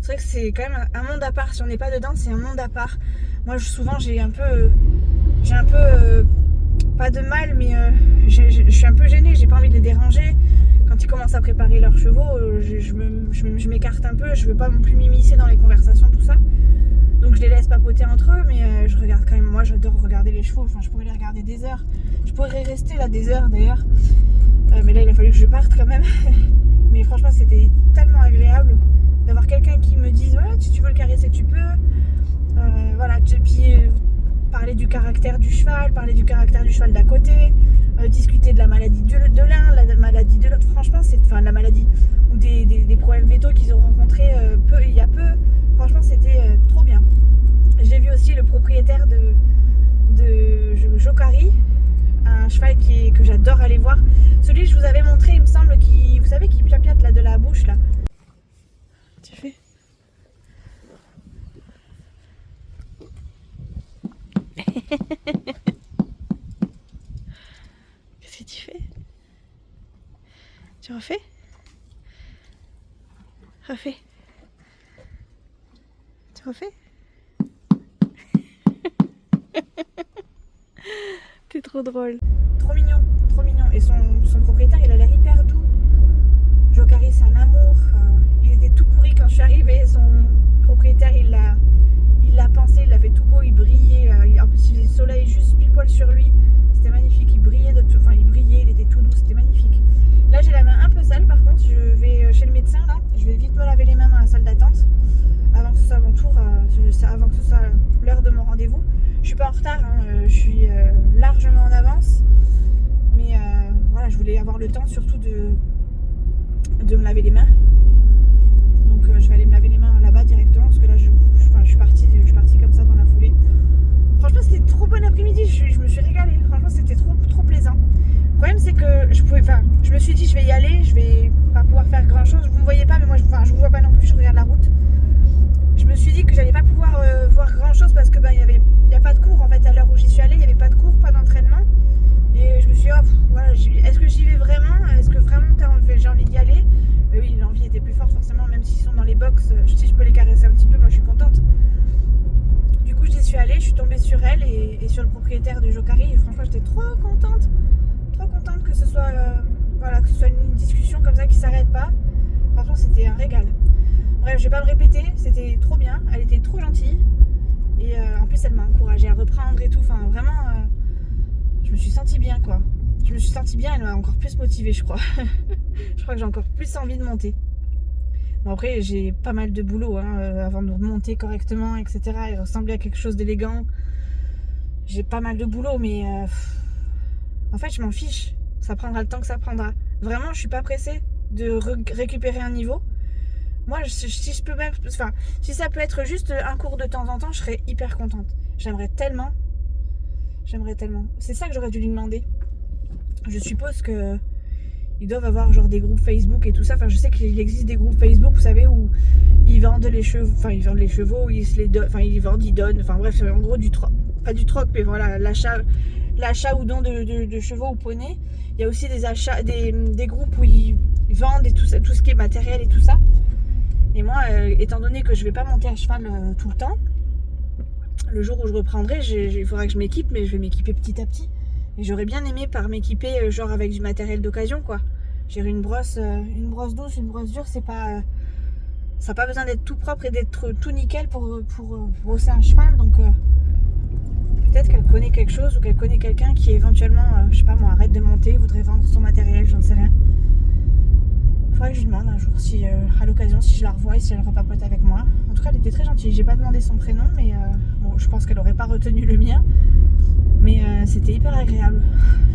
C'est vrai que c'est quand même un monde à part. Si on n'est pas dedans, c'est un monde à part. Moi, souvent, j'ai un peu pas de mal, mais je suis un peu gênée. J'ai pas envie de les déranger. Quand ils commencent à préparer leurs chevaux, je m'écarte un peu. Je veux pas non plus m'immiscer dans les conversations, tout ça. Donc, je les laisse papoter entre eux, mais je regarde quand même. Moi, j'adore regarder les chevaux. Enfin, je pourrais les regarder des heures. Je pourrais rester là des heures, d'ailleurs. Mais là, il a fallu que je parte quand même. Mais franchement, c'était tellement agréable d'avoir quelqu'un qui me dise ouais, si tu veux le caresser, tu peux. Voilà, puis parler du caractère du cheval, parler du caractère du cheval d'à côté, discuter de la maladie de l'un, la maladie de l'autre. Franchement, la maladie ou des problèmes vétos qu'ils ont rencontrés il y a peu. Franchement, c'était trop bien. J'ai vu aussi le propriétaire de Jokari, un cheval que j'adore aller voir. Celui que je vous avais montré, il me semble, vous savez, qui piapiate là de la bouche là. Tu fais qu'est-ce que tu fais? Tu refais? Refais. Tu refais? Trop drôle. Trop mignon, trop mignon. Et son propriétaire, il a l'air hyper doux. Jokari, c'est un amour. Il était tout pourri quand je suis arrivée. Son propriétaire, il l'a pensé, il l'a fait tout beau, il brillait. En plus, il faisait le soleil juste pile poil sur lui. C'était magnifique. Il brillait de tout. Enfin, il brillait, il était tout doux, c'était magnifique. Là, j'ai la main un peu sale. Par contre, je vais chez le médecin là. Je vais vite me laver les mains dans la salle d'attente avant que ce soit mon tour, avant que ce soit l'heure de mon rendez-vous. Je suis pas en retard, hein, je suis largement en avance. Mais voilà, je voulais avoir le temps surtout de me laver les mains. Donc je vais aller me laver les mains là-bas directement parce que là je suis partie comme ça dans la foulée. Franchement c'était trop bon après-midi, je me suis régalée. Franchement c'était trop plaisant. Le problème c'est que je me suis dit je vais y aller, je vais pas pouvoir faire grand chose. Vous me voyez pas mais moi je vous vois pas non plus, je regarde la route. Je me suis dit que j'allais pas pouvoir voir grand chose parce que y a pas de cours en fait à l'heure où j'y suis allée, il y avait pas de cours, pas d'entraînement. Et je me suis dit voilà, est-ce que j'y vais vraiment? Est-ce que vraiment j'ai envie d'y aller? Mais oui, l'envie était plus forte forcément, même s'ils sont dans les box, si je peux les caresser un petit peu, moi je suis contente. Du coup j'y suis allée, je suis tombée sur elle et sur le propriétaire de Jokari et franchement j'étais trop contente que ce soit que ce soit une discussion comme ça qui s'arrête pas. Franchement c'était un régal. Bref, je vais pas me répéter, c'était trop bien, elle était trop gentille et en plus elle m'a encouragée à reprendre et tout, enfin vraiment je me suis sentie bien quoi. Je me suis sentie bien, elle m'a encore plus motivée je crois. Je crois que j'ai encore plus envie de monter. Bon après j'ai pas mal de boulot avant de monter correctement etc. et ressembler à quelque chose d'élégant. J'ai pas mal de boulot mais en fait je m'en fiche. Ça prendra le temps que ça prendra. Vraiment je suis pas pressée de récupérer un niveau. Moi si je peux même, si ça peut être juste un cours de temps en temps je serais hyper contente. J'aimerais tellement. C'est ça que j'aurais dû lui demander. Je suppose que ils doivent avoir genre des groupes Facebook et tout ça. Enfin, je sais qu'il existe des groupes Facebook, vous savez, où ils vendent les chevaux. Enfin, ils vendent les chevaux, ils se les donnent. Enfin, ils vendent, ils donnent. Enfin, bref, en gros, du troc. Pas du troc, mais voilà, l'achat ou don de chevaux ou poneys. Il y a aussi des achats, des groupes où ils vendent et tout ça, tout ce qui est matériel et tout ça. Et moi, étant donné que je vais pas monter à cheval tout le temps, le jour où je reprendrai, il faudra que je m'équipe, mais je vais m'équiper petit à petit. Et j'aurais bien aimé m'équiper genre avec du matériel d'occasion quoi. J'ai une brosse douce, une brosse dure, c'est pas, ça n'a pas besoin d'être tout propre et d'être tout nickel pour brosser un cheval. Donc peut-être qu'elle connaît quelque chose ou qu'elle connaît quelqu'un qui éventuellement, je sais pas moi, arrête de monter, voudrait vendre son matériel, j'en sais rien. Faudrait que je lui demande un jour si à l'occasion si je la revois et si elle repapote avec moi. En tout cas elle était très gentille, j'ai pas demandé son prénom mais bon je pense qu'elle aurait pas retenu le mien. Mais c'était hyper agréable.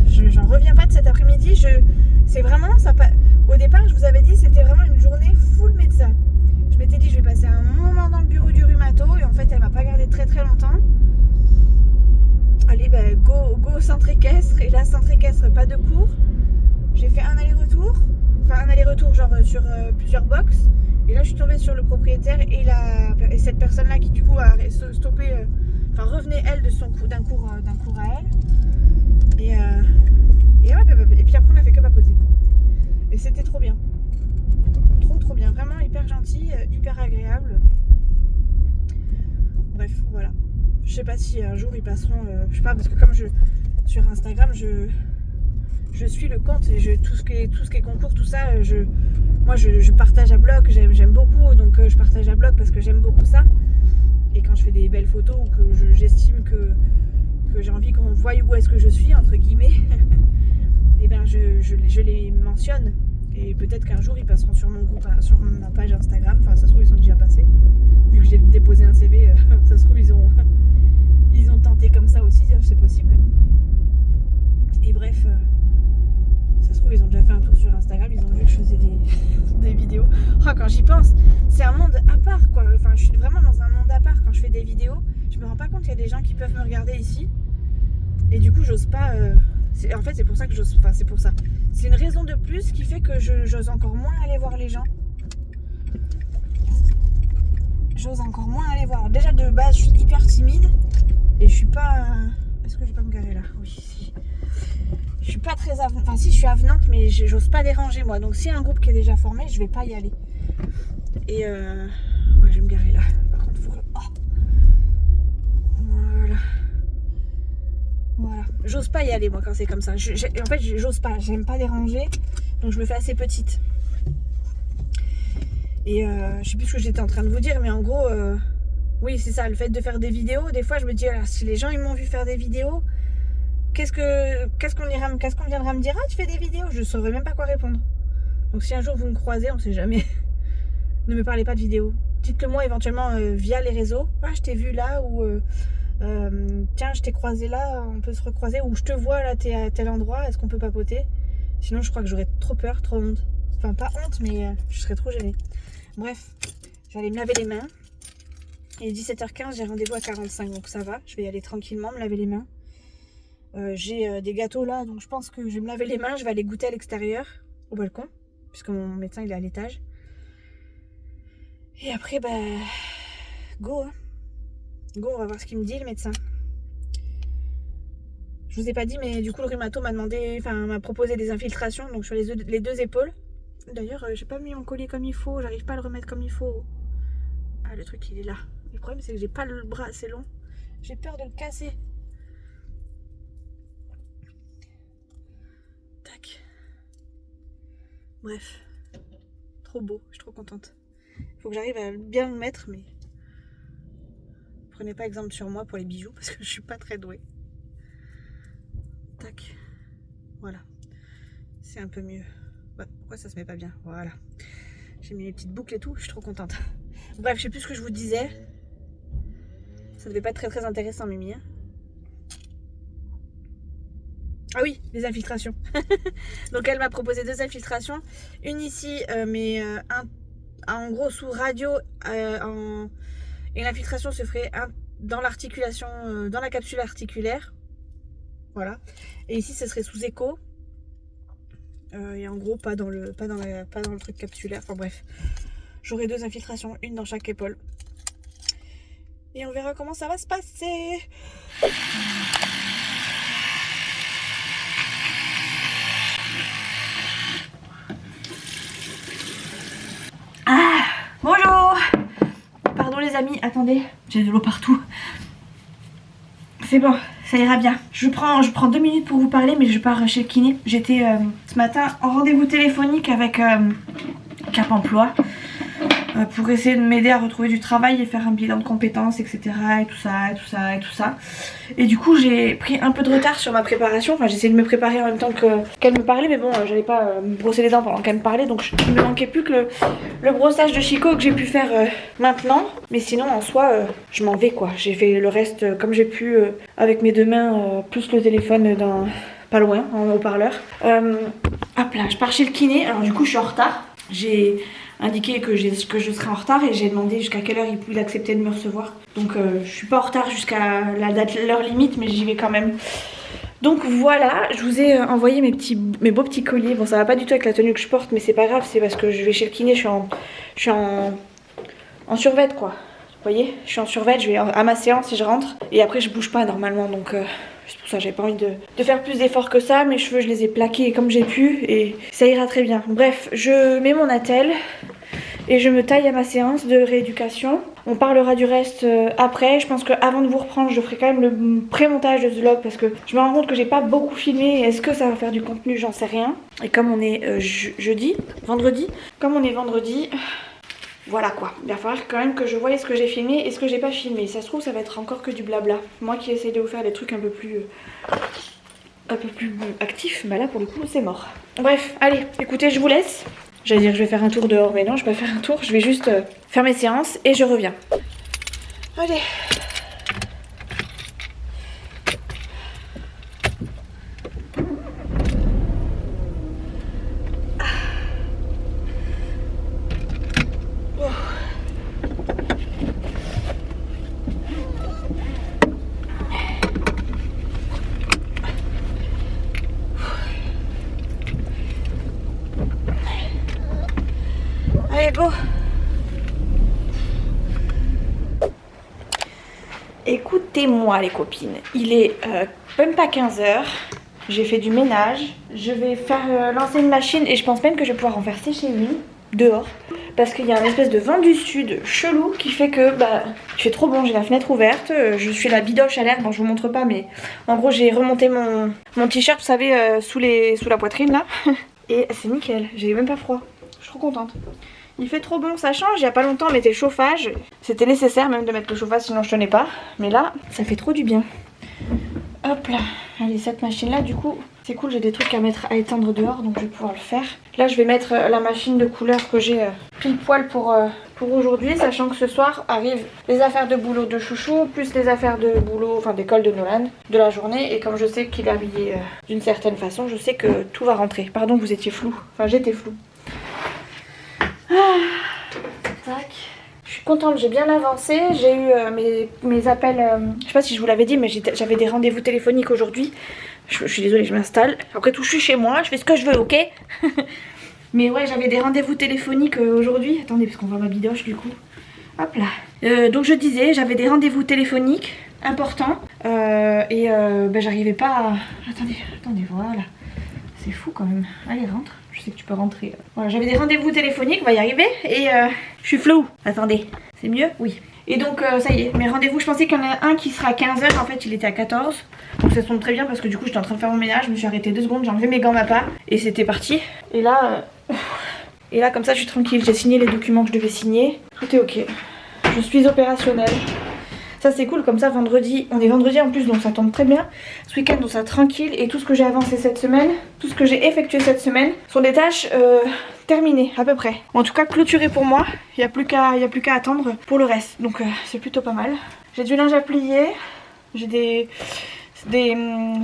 J'en reviens pas de cet après-midi. C'est vraiment ça. Au départ, je vous avais dit c'était vraiment une journée full médecin. Je m'étais dit je vais passer un moment dans le bureau du rhumato et en fait elle m'a pas gardé très longtemps. Allez go au centre équestre et là centre équestre pas de cours. J'ai fait un aller-retour genre sur plusieurs box et là je suis tombée sur le propriétaire et cette personne là qui du coup a stoppé. Revenait elle d'un cours à elle et puis après on a fait que papoter et c'était trop bien, trop bien, vraiment hyper gentil, hyper agréable. Bref voilà, je sais pas si un jour ils passeront, je sais pas parce que comme sur Instagram je suis le compte et tout ce qui est concours tout ça moi je partage à bloc, j'aime beaucoup donc je partage à bloc parce que j'aime beaucoup ça. Et quand je fais des belles photos ou que j'estime que j'ai envie qu'on voie où est-ce que je suis, entre guillemets, et ben je les mentionne. Et peut-être qu'un jour ils passeront sur mon groupe, sur ma page Instagram. Enfin, ça se trouve, ils sont déjà passés. Vu que j'ai déposé un CV, ça se trouve, ils ont tenté comme ça aussi, c'est possible. Et bref, ça se trouve, ils ont déjà fait un tour sur Instagram, ils ont vu que je faisais des vidéos. Oh, quand j'y pense, c'est un monde à part quoi. Enfin, je suis vraiment dans un monde à part quand je fais des vidéos. Je me rends pas compte qu'il y a des gens qui peuvent me regarder ici. Et du coup, j'ose pas. En fait, c'est pour ça que j'ose. Enfin, c'est pour ça. C'est une raison de plus qui fait que j'ose encore moins aller voir les gens. J'ose encore moins aller voir. Déjà de base, je suis hyper timide et je suis pas. Est-ce que je vais pas me garer là? Oui. Si. Je suis pas très avenante. Enfin, si, je suis avenante, mais j'ose pas déranger moi. Donc, s'il y a un groupe qui est déjà formé, je vais pas y aller. Et ouais, je vais me garer là. Par contre, faut que. Oh. Voilà. J'ose pas y aller moi quand c'est comme ça. En fait, j'ose pas. J'aime pas déranger. Donc je me fais assez petite. Et je sais plus ce que j'étais en train de vous dire, mais en gros, oui, c'est ça, le fait de faire des vidéos. Des fois, je me dis, alors, si les gens ils m'ont vu faire des vidéos, qu'est-ce qu'on viendra me dire? Ah, tu fais des vidéos? Je saurais même pas quoi répondre. Donc si un jour vous me croisez, on sait jamais. Ne me parlez pas de vidéos. Dites-le moi éventuellement via les réseaux. Ah, je t'ai vu là, ou tiens, je t'ai croisé là, on peut se recroiser, ou je te vois là, t'es à tel endroit, est-ce qu'on peut papoter? Sinon, je crois que j'aurais trop peur, trop honte. Enfin, pas honte, mais je serais trop gênée. Bref, j'allais me laver les mains. Il est 17h15, j'ai rendez-vous à 45, donc ça va. Je vais y aller tranquillement, me laver les mains. J'ai des gâteaux là, donc je pense que je vais me laver les mains. Je vais aller goûter à l'extérieur, au balcon, puisque mon médecin il est à l'étage. Et après, bah, go, hein. Go, on va voir ce qu'il me dit le médecin. Je vous ai pas dit, mais du coup le rhumato m'a proposé des infiltrations, donc sur les deux épaules. D'ailleurs, j'ai pas mis mon collier comme il faut, j'arrive pas à le remettre comme il faut. Ah, le truc il est là. Le problème c'est que j'ai pas le bras assez long. J'ai peur de le casser. Tac. Bref. Trop beau, je suis trop contente. Faut que j'arrive à bien le mettre, mais prenez pas exemple sur moi pour les bijoux parce que je suis pas très douée. Tac. Voilà. C'est un peu mieux. Ouais, pourquoi ça se met pas bien? Voilà. J'ai mis les petites boucles et tout, je suis trop contente. Bref, je sais plus ce que je vous disais. Ça devait pas être très très intéressant, Mimi. Hein. Ah oui, les infiltrations. Donc elle m'a proposé 2 infiltrations. Une ici, en gros sous radio. Et l'infiltration se ferait dans l'articulation, dans la capsule articulaire. Voilà. Et ici, ce serait sous écho. Et en gros, pas dans le truc capsulaire. Enfin bref. J'aurai 2 infiltrations, une dans chaque épaule. Et on verra comment ça va se passer. Ah, bonjour. Pardon les amis, attendez, j'ai de l'eau partout. C'est bon, ça ira bien. Je prends 2 minutes pour vous parler, mais je pars chez le kiné. J'étais ce matin en rendez-vous téléphonique avec Cap Emploi pour essayer de m'aider à retrouver du travail et faire un bilan de compétences, etc. Et tout ça. Et du coup, j'ai pris un peu de retard sur ma préparation. Enfin, j'essayais de me préparer en même temps qu'elle me parlait, mais bon, j'allais pas me brosser les dents pendant qu'elle me parlait, donc il me manquait plus que le brossage de Chico que j'ai pu faire maintenant. Mais sinon, en soi, je m'en vais quoi. J'ai fait le reste comme j'ai pu avec mes 2 mains, plus le téléphone pas loin, en haut-parleur. Hop là, je pars chez le kiné. Alors du coup, je suis en retard. J'ai indiqué que je serais en retard et j'ai demandé jusqu'à quelle heure il acceptait de me recevoir. Donc je suis pas en retard jusqu'à l'heure limite, mais j'y vais quand même. Donc voilà, je vous ai envoyé mes beaux petits colliers. Bon, ça va pas du tout avec la tenue que je porte, mais c'est pas grave, c'est parce que je vais chez le kiné, je suis en survêt quoi. Vous voyez, je suis en survêt, je vais à ma séance et je rentre. Et après je bouge pas normalement, donc c'est pour ça que j'avais pas envie de faire plus d'efforts que ça. Mes cheveux je les ai plaqués comme j'ai pu et ça ira très bien. Bref, je mets mon attelle et je me taille à ma séance de rééducation. On parlera du reste après. Je pense qu'avant de vous reprendre, je ferai quand même le pré-montage de ce vlog parce que je me rends compte que j'ai pas beaucoup filmé. Est-ce que ça va faire du contenu? J'en sais rien. Et comme on est vendredi, voilà quoi. Il va falloir quand même que je voie ce que j'ai filmé et ce que j'ai pas filmé. Ça se trouve, ça va être encore que du blabla. Moi qui essaie de vous faire des trucs un peu plus actifs, bah là pour le coup c'est mort. Bref, allez, écoutez, je vous laisse. J'allais dire je vais faire un tour dehors, mais non, je vais pas faire un tour. Je vais juste faire mes séances et je reviens. Allez. Allez, go. Écoutez-moi les copines, il est même pas 15h, j'ai fait du ménage, je vais faire lancer une machine et je pense même que je vais pouvoir en faire sécher une. dehors parce qu'il y a un espèce de vent du sud chelou qui fait que il fait trop bon. J'ai la fenêtre ouverte, je suis la bidoche à l'air. Bon, je vous montre pas, mais en gros j'ai remonté mon t-shirt, vous savez, sous la poitrine là. Et c'est nickel, j'ai même pas froid. Je suis trop contente. Il fait trop bon, ça change. Il y a pas longtemps on mettait le chauffage, c'était nécessaire même de mettre le chauffage sinon je tenais pas. Mais là ça fait trop du bien. Hop là, allez, cette machine là du coup c'est cool, j'ai des trucs à mettre à éteindre dehors donc je vais pouvoir le faire. Là je vais mettre la machine de couleur que j'ai pile poil pour aujourd'hui, sachant que ce soir arrivent les affaires de boulot de chouchou plus les affaires de boulot, enfin d'école de Nolan de la journée. Et comme je sais qu'il est habillé d'une certaine façon, je sais que tout va rentrer. Pardon, vous étiez flou, enfin j'étais flou. Tac. Je suis contente, j'ai bien avancé, j'ai eu mes appels, je sais pas si je vous l'avais dit mais j'avais des rendez-vous téléphoniques aujourd'hui. Je suis désolée, je m'installe. Après tout, je suis chez moi, je fais ce que je veux, ok. Mais ouais, j'avais des rendez-vous téléphoniques aujourd'hui. Attendez, parce qu'on voit ma bidoche du coup. Hop là. Donc je disais, j'avais des rendez-vous téléphoniques importants. J'arrivais pas à... Attendez, voilà. C'est fou quand même. Allez, rentre. Je sais que tu peux rentrer. Voilà, j'avais des rendez-vous téléphoniques, on va y arriver. Et je suis floue. Attendez, c'est mieux? Oui. Et donc ça y est, mes rendez-vous, je pensais qu'il y en a un qui sera à 15h, en fait il était à 14. Donc ça tombe très bien parce que du coup j'étais en train de faire mon ménage, je me suis arrêtée 2 secondes, j'ai enlevé mes gants à pas et c'était parti. Et là comme ça je suis tranquille, j'ai signé les documents que je devais signer. Tout est ok, je suis opérationnelle. Ça c'est cool, comme ça vendredi, on est vendredi en plus donc ça tombe très bien. Ce week-end on sera tranquille et tout ce que j'ai avancé cette semaine, tout ce que j'ai effectué cette semaine sont des tâches terminées à peu près. En tout cas clôturées pour moi, il n'y a plus qu'à attendre pour le reste. Donc c'est plutôt pas mal. J'ai du linge à plier, j'ai des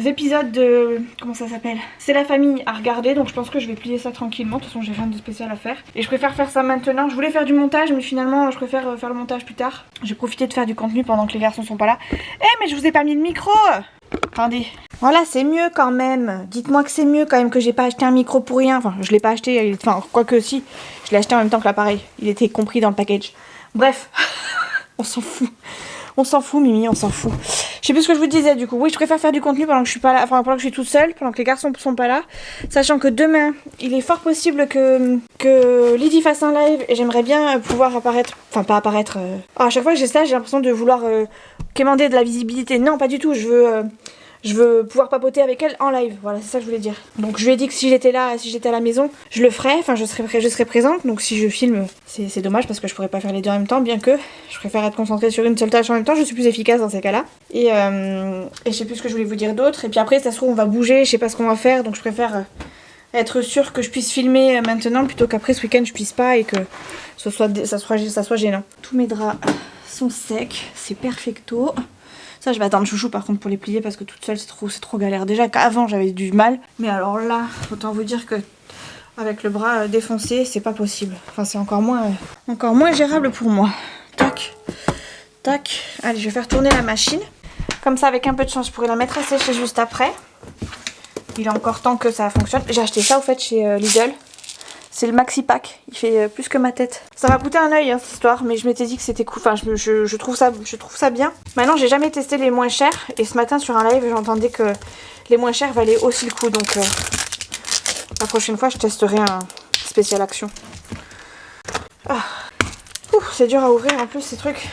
épisodes de... comment ça s'appelle, C'est la famille à regarder, donc je pense que je vais plier ça tranquillement. De toute façon j'ai rien de spécial à faire et je préfère faire ça maintenant. Je voulais faire du montage mais finalement je préfère faire le montage plus tard. J'ai profité de faire du contenu pendant que les garçons sont pas là. Mais je vous ai pas mis de micro. Attendez. Voilà, c'est mieux quand même. Dites-moi que c'est mieux quand même que j'ai pas acheté un micro pour rien. Enfin je l'ai pas acheté, enfin quoique si, je l'ai acheté en même temps que l'appareil. Il était compris dans le package. Bref, on s'en fout. On s'en fout Mimi, on s'en fout. Je sais plus ce que je vous disais du coup. Oui, je préfère faire du contenu pendant que je suis pas là, enfin pendant que je suis toute seule, pendant que les garçons sont pas là. Sachant que demain, il est fort possible que Lydie fasse un live et j'aimerais bien pouvoir apparaître, enfin pas apparaître. À chaque fois que j'ai ça, j'ai l'impression de vouloir quémander de la visibilité. Non, pas du tout, je veux pouvoir papoter avec elle en live, voilà, c'est ça que je voulais dire. Donc je lui ai dit que si j'étais là, si j'étais à la maison, je le ferais, enfin je serais présente. Donc si je filme, c'est dommage parce que je pourrais pas faire les deux en même temps, bien que je préfère être concentrée sur une seule tâche en même temps, je suis plus efficace dans ces cas-là. Et je sais plus ce que je voulais vous dire d'autre. Et puis après, ça se trouve, on va bouger, je sais pas ce qu'on va faire, donc je préfère être sûre que je puisse filmer maintenant plutôt qu'après ce week-end je puisse pas et que ça soit gênant. Tous mes draps sont secs, c'est perfecto. Ça je vais attendre chouchou par contre pour les plier parce que toute seule c'est trop galère. Déjà qu'avant j'avais du mal, mais alors là autant vous dire que avec le bras défoncé c'est pas possible. Enfin c'est encore moins gérable pour moi. Tac, tac. Allez, je vais faire tourner la machine. Comme ça avec un peu de chance je pourrais la mettre à sécher juste après. Il est encore temps que ça fonctionne. J'ai acheté ça au fait chez Lidl. C'est le maxi pack, il fait plus que ma tête. Ça m'a coûté un œil cette histoire, mais je m'étais dit que c'était cool. Enfin, je trouve ça bien. Maintenant, j'ai jamais testé les moins chers. Et ce matin sur un live, j'entendais que les moins chers valaient aussi le coup. Donc la prochaine fois, je testerai un spécial action. Ah. C'est dur à ouvrir en plus ces trucs.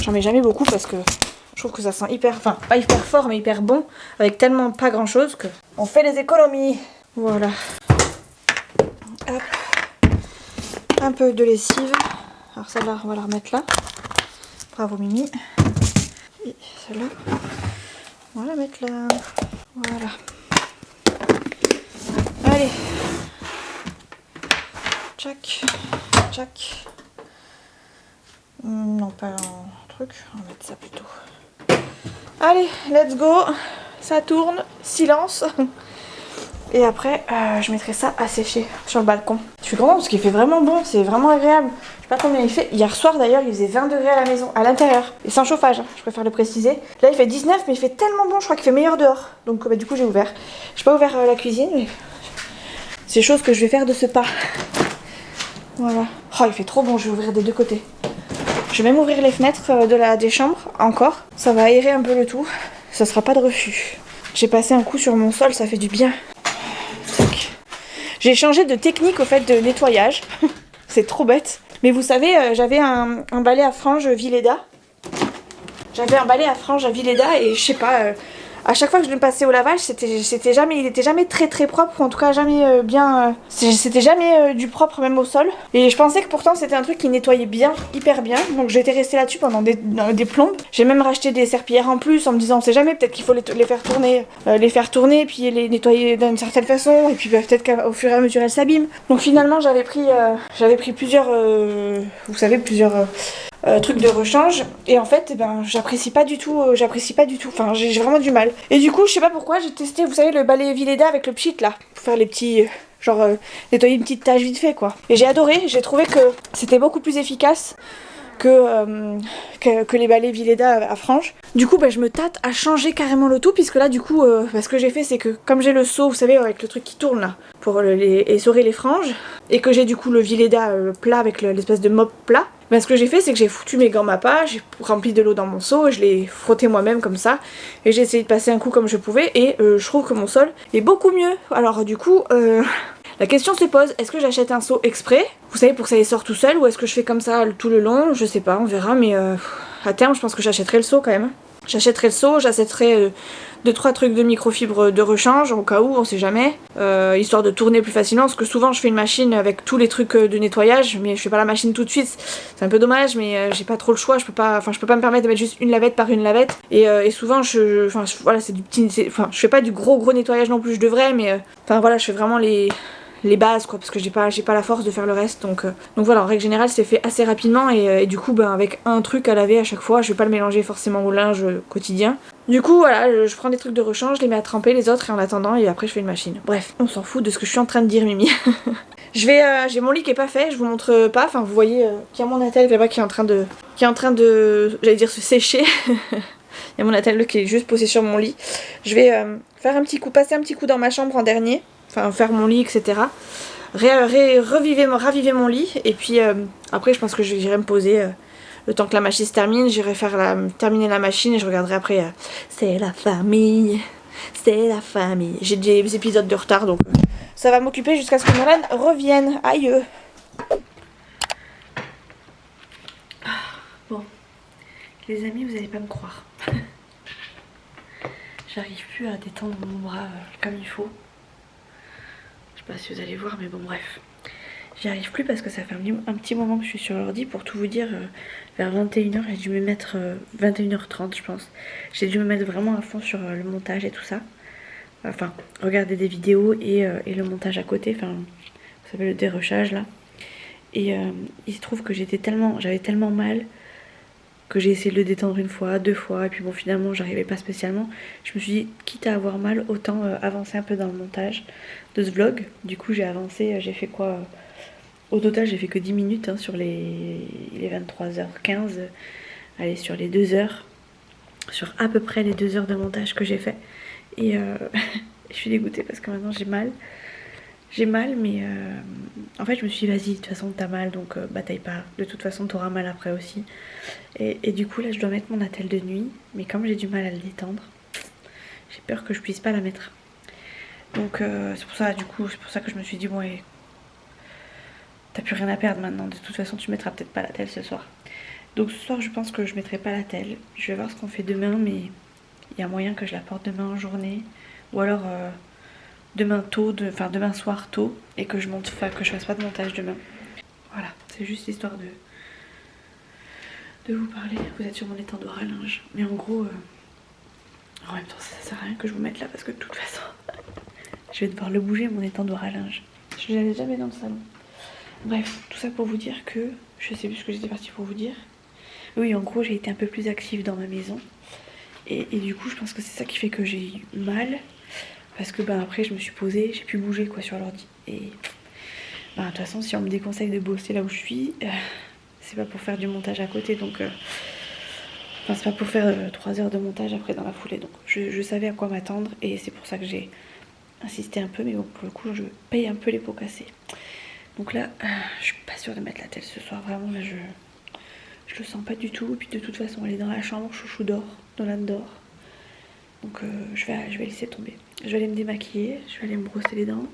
J'en mets jamais beaucoup parce que je trouve que ça sent hyper, enfin pas hyper fort mais hyper bon, avec tellement pas grand chose que on fait les économies. Voilà. Hop. Un peu de lessive. Alors celle-là, on va la remettre là. Bravo Mimi. Et celle-là, on va la mettre là. Voilà. Allez. Tchac. Tchac. Non, pas en truc. On va mettre ça plutôt. Allez, let's go. Ça tourne. Silence. Et après, je mettrai ça à sécher sur le balcon. Je suis contente parce qu'il fait vraiment bon. C'est vraiment agréable. Je sais pas combien il fait. Hier soir d'ailleurs, il faisait 20 degrés à la maison, à l'intérieur. Et sans chauffage, je préfère le préciser. Là, il fait 19, mais il fait tellement bon. Je crois qu'il fait meilleur dehors. Donc du coup, j'ai ouvert. J'ai pas ouvert la cuisine, mais c'est chose que je vais faire de ce pas. Voilà. Oh, il fait trop bon. Je vais ouvrir des deux côtés. Je vais même ouvrir les fenêtres des chambres encore. Ça va aérer un peu le tout. Ça sera pas de refus. J'ai passé un coup sur mon sol, ça fait du bien. Tac. J'ai changé de technique au fait de nettoyage. C'est trop bête. Mais vous savez, j'avais un balai à franges Villeda. J'avais un balai à franges à Villeda et je sais pas, à chaque fois que je le passais au lavage, il était jamais très très propre, ou en tout cas jamais bien. C'était jamais du propre même au sol. Et je pensais que pourtant c'était un truc qui nettoyait bien, hyper bien. Donc j'étais restée là-dessus pendant des plombes. J'ai même racheté des serpillères en plus en me disant on sait jamais, peut-être qu'il faut les faire tourner, puis les nettoyer d'une certaine façon, et puis peut-être qu'au fur et à mesure elles s'abîment. Donc finalement j'avais pris plusieurs, vous savez, plusieurs truc de rechange et en fait j'apprécie pas du tout, enfin j'ai vraiment du mal. Et du coup je sais pas pourquoi j'ai testé, vous savez, le balai Villeda avec le pchit là pour faire les petits nettoyer une petite tache vite fait quoi. Et j'ai adoré, j'ai trouvé que c'était beaucoup plus efficace que les balais Villeda à franges. Du coup je me tâte à changer carrément le tout, puisque là du coup ce que j'ai fait c'est que comme j'ai le seau, vous savez, avec le truc qui tourne là pour essorer les franges, et que j'ai du coup le Villeda plat avec l'espèce de mop plat, ce que j'ai fait c'est que j'ai foutu mes gants Mappa, j'ai rempli de l'eau dans mon seau et je l'ai frotté moi-même comme ça, et j'ai essayé de passer un coup comme je pouvais, et je trouve que mon sol est beaucoup mieux. Alors du coup la question se pose, est-ce que j'achète un seau exprès, vous savez, pour que ça y sorte tout seul, ou est-ce que je fais comme ça tout le long? Je sais pas, on verra, mais à terme je pense que j'achèterai le seau quand même. J'achèterai le seau, j'achèterai 2-3 trucs de microfibre de rechange au cas où, on sait jamais, histoire de tourner plus facilement, parce que souvent je fais une machine avec tous les trucs de nettoyage, mais je fais pas la machine tout de suite, c'est un peu dommage, mais j'ai pas trop le choix, je peux pas me permettre de mettre juste une lavette par une lavette, et souvent voilà, c'est du petit, je fais pas du gros nettoyage non plus, je devrais, mais voilà, je fais vraiment les bases quoi, parce que j'ai pas la force de faire le reste, donc voilà, en règle générale c'est fait assez rapidement, et du coup avec un truc à laver à chaque fois, je vais pas le mélanger forcément au linge quotidien. Du coup voilà, je prends des trucs de rechange, je les mets à tremper les autres, et en attendant, et après je fais une machine. Bref, on s'en fout de ce que je suis en train de dire, Mimi. J'ai mon lit qui est pas fait, je vous montre pas, enfin vous voyez qu'il y a mon attel là-bas qui est en train de j'allais dire se sécher. Il y a mon attel qui est juste posé sur mon lit. Je vais passer un petit coup dans ma chambre en dernier, enfin faire mon lit, etc. Raviver mon lit, et puis après je pense que j'irai me poser le temps que la machine se termine, j'irai terminer la machine, et je regarderai après c'est la famille, j'ai des épisodes de retard, donc ça va m'occuper jusqu'à ce que Nolan revienne. Aïe. Bon les amis, vous allez pas me croire. J'arrive plus à détendre mon bras comme il faut. Je sais pas si vous allez voir, mais bon bref. J'y arrive plus parce que ça fait un petit moment que je suis sur l'ordi. Pour tout vous dire, vers 21h, j'ai dû me mettre 21h30 je pense. J'ai dû me mettre vraiment à fond sur le montage et tout ça. Enfin, regarder des vidéos et le montage à côté. Enfin, vous savez, le dérochage là. Et il se trouve que j'avais tellement mal que j'ai essayé de le détendre une fois, 2 fois, et puis bon finalement j'arrivais pas spécialement. Je me suis dit, quitte à avoir mal, autant avancer un peu dans le montage de ce vlog. Du coup j'ai avancé, j'ai fait quoi au total j'ai fait que 10 minutes sur les 23h15, allez sur les 2 heures, sur à peu près les 2 heures de montage que j'ai fait. Et je suis dégoûtée parce que maintenant j'ai mal, mais en fait je me suis dit vas-y, de toute façon t'as mal, donc bataille pas, de toute façon t'auras mal après aussi. Et du coup là je dois mettre mon attelle de nuit, mais comme j'ai du mal à le détendre, j'ai peur que je puisse pas la mettre. Donc c'est pour ça que je me suis dit bon, t'as plus rien à perdre maintenant, de toute façon tu mettras peut-être pas l'attelle ce soir. Donc ce soir je pense que je mettrai pas l'attelle, je vais voir ce qu'on fait demain, mais il y a moyen que je la porte demain en journée, ou alors demain soir tôt, et que je fasse pas de montage demain. Voilà, c'est juste histoire de vous parler. Vous êtes sur mon étendoir à linge, mais en gros en même temps ça sert à rien que je vous mette là, parce que de toute façon je vais devoir le bouger, mon étendoir à linge. Je l'avais jamais dans le salon. Bref, tout ça pour vous dire que je sais plus ce que j'étais partie pour vous dire. Oui, en gros j'ai été un peu plus active dans ma maison, et du coup je pense que c'est ça qui fait que j'ai eu mal. Parce que après je me suis posée, j'ai pu bouger quoi sur l'ordi. Et de toute façon si on me déconseille de bosser là où je suis, c'est pas pour faire du montage à côté, donc c'est pas pour faire 3 heures de montage après dans la foulée. Donc je savais à quoi m'attendre, et c'est pour ça que j'ai insisté un peu, mais bon pour le coup je paye un peu les pots cassés. Donc là je suis pas sûre de mettre la telle ce soir, vraiment là je le sens pas du tout. Et puis de toute façon elle est dans la chambre, chouchou dort, Nolan dort. Donc je vais laisser tomber. Je vais aller me démaquiller, je vais aller me brosser les dents.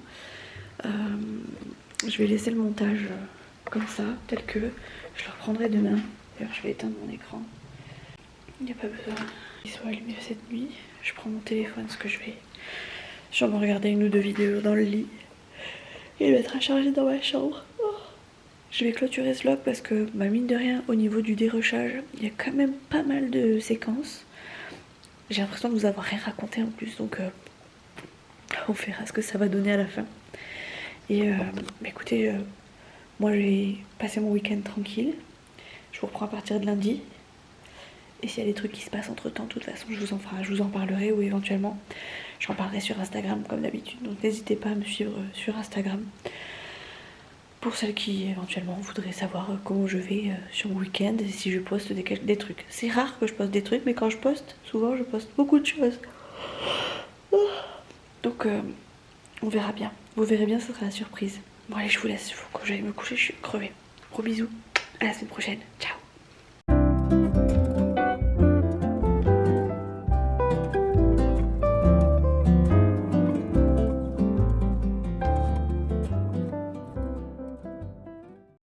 Je vais laisser le montage comme ça, tel que je le reprendrai demain. D'ailleurs je vais éteindre mon écran. Il n'y a pas besoin qu'il soit allumé cette nuit. Je prends mon téléphone, ce que je vais sûrement regarder 1 ou 2 vidéos dans le lit et le mettre à charger dans ma chambre. Je vais clôturer ce vlog parce que, bah, mine de rien, au niveau du dérochage, il y a quand même pas mal de séquences. J'ai l'impression de vous avoir rien raconté en plus, donc on verra ce que ça va donner à la fin. Et bah, écoutez, moi j'ai passé mon week-end tranquille. Je vous reprends à partir de lundi. Et s'il y a des trucs qui se passent entre temps, de toute façon, je vous en parlerai, ou éventuellement j'en parlerai sur Instagram comme d'habitude. Donc n'hésitez pas à me suivre sur Instagram. Pour celles qui éventuellement voudraient savoir comment je vais sur mon week-end et si je poste des trucs. C'est rare que je poste des trucs, mais quand je poste, souvent je poste beaucoup de choses. Donc on verra bien. Vous verrez bien, ce sera la surprise. Bon allez, je vous laisse, il faut que j'aille me coucher, je suis crevée. Gros bisous, à la semaine prochaine, ciao.